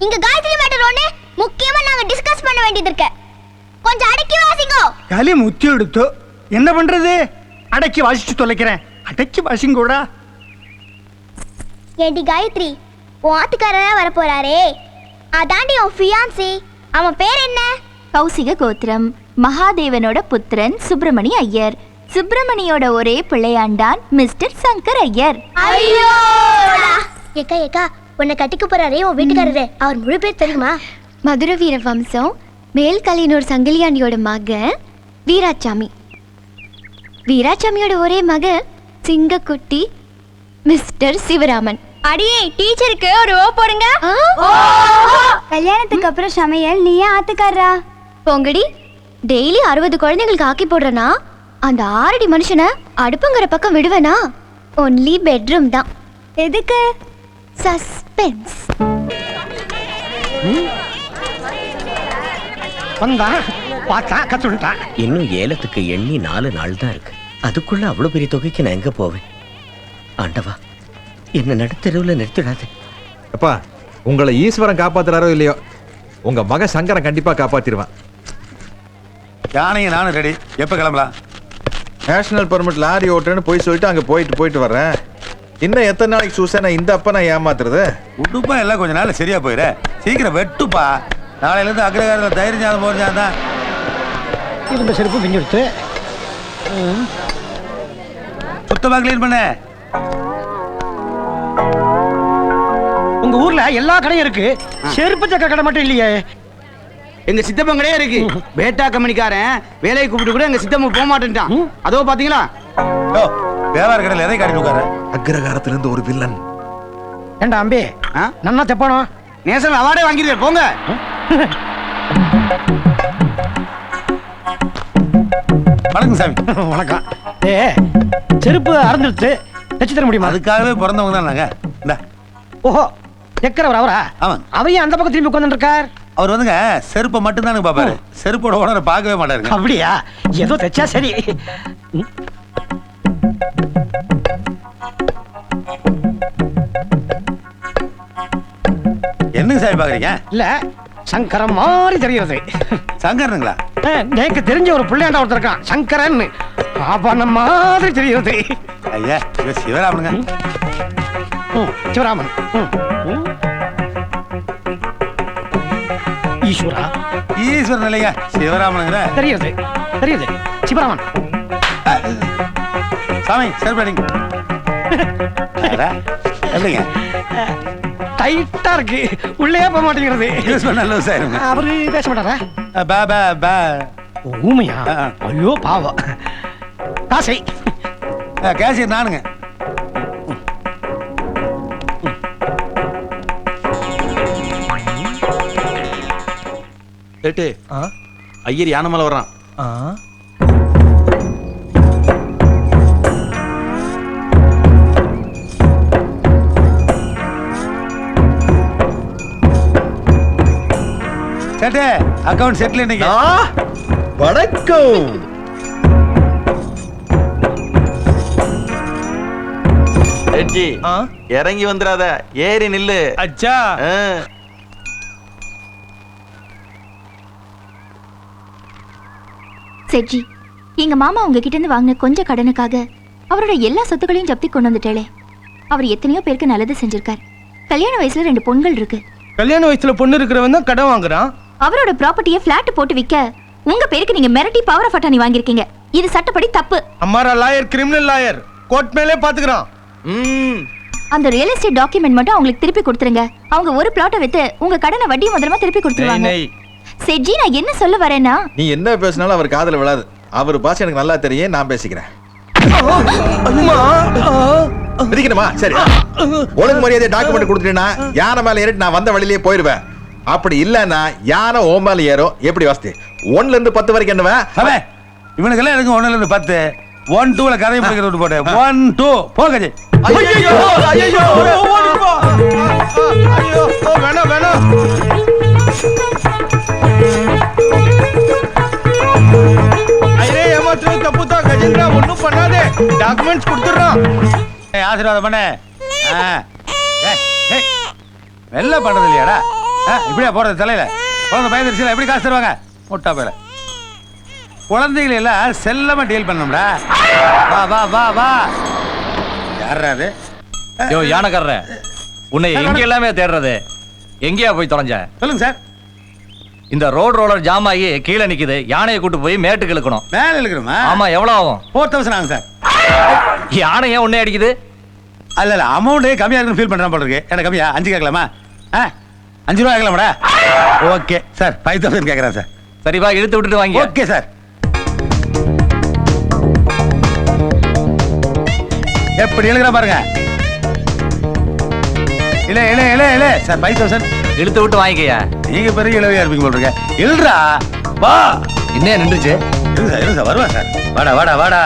இங்க காயத்ரி மேட்டர் ஒண்ணு முக்கியமா நாங்க டிஸ்கஸ் பண்ண வேண்டியது இருக்கு. கொஞ்சம் அடக்கி வாசிங்கோ. களி முத்தி எடுத்து என்ன பண்றது? அடக்கி வாசிச்சு தொலைக்கிறேன். அடக்கி வாசிங்கோடா. ஏடி காயத்ரி, உன் ஆத்துக்காரரா வர போறாரே, அதாண்டி உன் ஃபியான்சி. அவன் பேர் என்ன? கௌசிக கோத்திரம், மகாதேவனோட புத்திரன் சுப்பிரமணி ஐயர். சுப்பிரமணியோட ஒரே பிள்ளையாண்டான் மிஸ்டர் சங்கர் ஐயர். ஐயோ ஏக்கா ஏக்கா, உன்னை கட்டிக்க போறாரே உன் வீட்டுக்காரரு, அவர் முழு பேர் தெரியுமா? மதுர வீர வம்சம் மேல்கலியனூர் சங்கிலியாண்டியோட மகன் வீராசாமி. வீராசாமியோட ஒரே மகன் சிங்கக்குட்டி மிஸ்டர் சிவராமன். அடியே, டீச்சருக்கு ஒரு ஓ போடுங்க. கல்யாணத்துக்கு அப்புறம் சமையல் நீ ஏன் ஆத்துக்காரரா? பொங்கடி, டெய்லி 60 குழந்தைங்களுக்கு ஆக்கி போடுறனா அந்த 6 அடி மனுஷனை அடுப்புங்கிற பக்கம் விடுவேனா? ஒன்லி பெட்ரூம் தான். எதுக்கு? சஸ்பென்ஸ். வந்தா பார்த்தா கத்துட்டான். இன்னும் ஏலத்துக்கு எண்ணி 4 நாள் தான் இருக்கு. அதுக்குள்ள அவ்வளவு பெரிய தொகைக்கு நான் எங்க போவேன்? ஆண்டவா, என்ன நடுத்தெருவில் நிறுத்திடாது. அப்பா, உங்களை ஈஸ்வரன் காப்பாத்துறாரோ இல்லையோ, உங்க மக சங்கரன் கண்டிப்பா காப்பாத்திடுவான். யானையும் நானும் ரெடி. எப்ப கிளம்பலாம்? நேஷனல் பர்மிட் லாரி ஓட்டுறேன்னு போய் சொல்லிட்டு அங்க போயிட்டு வர்றேன். இன்னும் எத்தனை நாளைக்கு சூசனை இந்த அப்ப நான் ஏமாத்துறது? உடுப்பா எல்லாம் கொஞ்ச நாள் சரியா போயிட. சீக்கிரம் வெட்டுப்பா. நாளையில இருந்து அக்ரகாரத்தில் தைரியம் ஜாதம் போறேன் தான். இருந்த செருப்பு பிஞ்செடுத்து சுத்தமா கிளீன் பண்ண. உங்க ஊர்ல எல்லா கடையும் இருக்கு, செருப்பு சக்கர கடை மட்டும் இல்லையே. எங்க சித்தப்பன் கடையே இருக்கு. பேட்டா கம்பெனிக்காரன் வேலையை கூப்பிட்டு கூட எங்க சித்தப்பன் போக மாட்டேன்ட்டான். அதோ பாத்தீங்களா? வியாபார கடையில் எதை காட்டி உட்கார? அக்ரகாரத்துல இருந்து ஒரு வில்லன். ஏண்டா அம்பி, நன்னா தெப்பானோ? நேஷனல் அவார்டே வாங்கிடுவேன் போங்க. வணக்கம் சாமி. வணக்கம். செருப்பு அறந்துடுச்சு, தச்சு தர முடியுமா? அதுக்காகவே பிறந்தவங்க தான் நாங்க. ஓஹோ, தெக்கிறவர் அவரா? அவன் அவையும் அந்த பக்கம் திரும்பி உட்கார்ந்து இருக்கார். அவர் வந்துங்க செருப்பை மட்டும் தானுங்க பாப்பாரு. செருப்போட ஓனரை பார்க்கவே மாட்டாருங்க. அப்படியா? ஏதோ தைச்சா சரி. என்னங்க சாமி பாக்குறீங்க? இல்ல, சங்கரம் மாதிரி தெரியுது. சங்கரனுங்களா? எனக்கு தெரிஞ்ச ஒரு பிள்ளையாண்டா ஒருத்தர் இருக்கான், சங்கரன். அவன மாதிரி தெரியுது. ஐயா, இவ சிவராமனுங்க. சிவராமன். ஈஸ்வரா. ஈஸ்வரன் இல்லையா, சிவராமனுங்கிற. தெரியுது தெரியுது, சிவராமன். சாமி செருப்படிங்க. எப்படிங்க? டைட்டா இருக்கு, உள்ளே போக மாட்டேங்கிறது. யூஸ் பண்ண லூஸ் ஆயிருங்க. அவரு பேச மாட்டாரா? பா பா பா. ஊமையா? ஐயோ பாவம். காசை கேசியர் நானுங்க. ஏட்டு, ஐயர் யானை மேல வர்றான். சேட்டே, அக்கவுண்ட் செட்டில் இன்னைக்கு. வணக்கம். இறங்கி வந்துடாத, ஏறி நில்லு. அச்சா. செட்ஜி, எங்க மாமா உங்ககிட்ட இருந்து வாங்கின கொஞ்சம் கடனுக்காக அவரோட எல்லா சொத்துக்களையும் ஜப்தி கொண்டு வந்துட்டேளே. அவர் எத்தனையோ பேருக்கு நல்லது செஞ்சிருக்கார். கல்யாண வயசுல 2 பொண்கள் இருக்கு. கல்யாண வயசுல பொண்ணு இருக்கிறவன் தான் கடன் வாங்குறான். அவரோட ப்ராப்பர்ட்டியை பிளாட் போட்டு விக்க உங்க பேருக்கு நீங்க மிரட்டி பவர் ஆஃப் அட்டார்னி வாங்கிருக்கீங்க. இது சட்டப்படி தப்பு. Ammara lawyer, criminal lawyer, court மேலே பாத்துக்கிறான். அந்த ரியல் எஸ்டேட் டாக்குமெண்ட் மட்டும் அவங்களுக்கு திருப்பி கொடுத்துருங்க. அவங்க ஒரு பிளாட்டை வித்து உங்க கடனை வட்டி முதலமா திருப்பி கொடுத்துருவாங்க. செட்ஜி நான் என்ன சொல்ல வரேன்னா நீ என்ன பேசினாலும் அவர் காதுல விழாது. அவர் பாஷை எனக்கு நல்லா தெரியும், நான் பேசிக்கிறேன். மிதிக்கணுமா? சரி, ஒழுங்கு மரியாதை டாக்குமெண்ட் கொடுத்துட்டேன்னா யானை மேல ஏறிட்டு நான் வந்த வழியிலேயே போயிருவேன். அப்படி இல்லன்னா யானை ஓ மேல ஏறும். எப்படி வாஸ்து 1ல இருந்து 10 வரைக்கும் என்னவா? இவனுக்கு எல்லாம் எனக்கு 1ல இருந்து 10. 1 2ல கதையை முடிக்கிறது போட்டு 1 2 போகஜி. ஐயோ ஐயோ ஓடி போ. ஐயோ வேணாம் வேணாம். ஐயே ஏமாத்து தப்புதா கஜேந்திரா, ஒண்ணும் பண்ணாதே. டாக்குமெண்ட்ஸ் கொடுத்துறோம். ஆசீர்வாதம் பண்ணு. வெள்ள பண்றது இல்லையாடா? இப்படியா போறது தலையில? குழந்தை பயந்துருச்சுல, எப்படி காசு தருவாங்க? முட்டா போயில குழந்தைகளை எல்லாம் செல்லமா டீல் பண்ணோம்டா. வா வா வா வா. யாரா அது? யோ யானைக்காரர, உன்னை எங்க எல்லாமே தேடுறது. எங்கேயா போய் தொலைஞ்ச? சொல்லுங்க சார். இந்த ரோலர் ஜாம் ஆகி கீழே நிக்குது. யானையை கூட்டு போய் மேட்டுக்கு இழுக்கணும். மேல இழுக்கணுமா? ஆமா. எவ்வளவு ஆகும்? 4000 ஆகும் சார். யானை ஏன் உன்னை அடிக்குது? அல்ல அமௌண்ட் கம்மியா இருக்குன்னு ஃபீல் பண்றான் போல இருக்கு. எனக்கு கம்மியா 5 கேட்கலாமா? 5 ரூபா கேட்கலாமாடா? ஓகே சார், 5000 கேட்கறேன் சார். சரி வா, இழுத்து விட்டுட்டு வாங்க. Okay sir. எப்படி எழுதுற பாருங்க. இல்ல இல்ல இல்ல இல்ல சார், 5000 இழுத்து விட்டு வாங்கிக்கயா. நீங்க பெரிய இளவையா இருப்பீங்க போல இருக்க. எழுதுறா வா. என்ன நின்றுச்சு? இரு சார், வருவா சார். வாடா வாடா வாடா.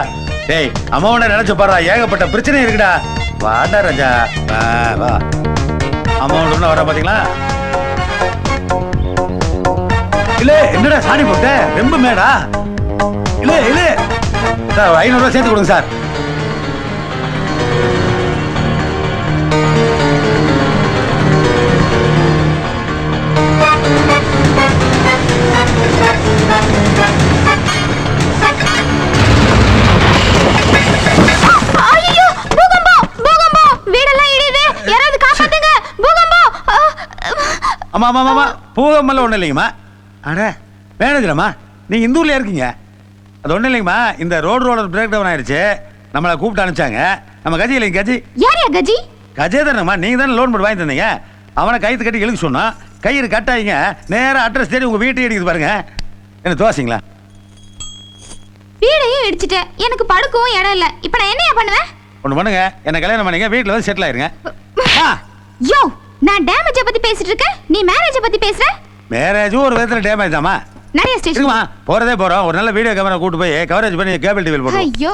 டேய் அமௌண்ட நினைச்சு பாடுறா, ஏகப்பட்ட பிரச்சனை இருக்குடா. வாடா ராஜா, வா வா. அமௌண்ட் ஒண்ணு வர பாத்தீங்களா? இல்ல என்னடா சாணி போட்ட? ரொம்ப மேடா. இல்ல இல்ல சார், 500 ரூபாய் சேர்த்து கொடுங்க சார். ஐயோ பூகம்பம் பூகம்பம், வீடெல்லாம் இடியுது, யாராவது காப்பாத்துங்க, பூகம்பம். ஆமா ஆமா ஆமா, பூகம்பெல்லாம் ஒண்ணும் இல்லைங்கம்மா. அட வேணுதுலம்மா, நீங்க இந்த ஊர்ல இருக்கீங்க. அது ஒண்ணும் இல்லைங்கம்மா, இந்த ரோலர் பிரேக் டவுன் ஆயிடுச்சு. நம்மளை கூப்பிட்டு அனுப்பிச்சாங்க. நம்ம கஜி இல்லைங்க, கஜி. யாரையா கஜி? கஜேதரம்மா, நீங்க தானே லோன் போட்டு வாங்கி தந்தீங்க. அவனை கைத்து கட்டி இழுக்க சொன்னான். கயிறு கட்டாயிங்க, நேரா அட்ரஸ் தேடி உங்க வீட்டை அடிக்குது பாருங்க. என்ன தோசிங்களா? வீடையும் இடிச்சிட்டேன், எனக்கு படுக்கவும் இடம் இல்ல. இப்ப நான் என்னையா பண்ணுவேன்? ஒண்ணு பண்ணுங்க, என்ன கல்யாணம் பண்ணீங்க, வீட்டுல வந்து செட்டில் ஆயிருங்க. யோ, நான் டேமேஜ பத்தி பேசிட்டு இருக்கேன், நீ மேரேஜ பத்தி பேசுற? மேரேஜும் ஒரு விதத்துல டேமேஜ் தாமா. நிறைய ஸ்டேஷன் போறதே போறோம். ஒரு நல்ல வீடியோ கேமரா கூட்டு போய் கவரேஜ் பண்ணி கேபிள் டிவி போடுறோம். ஐயோ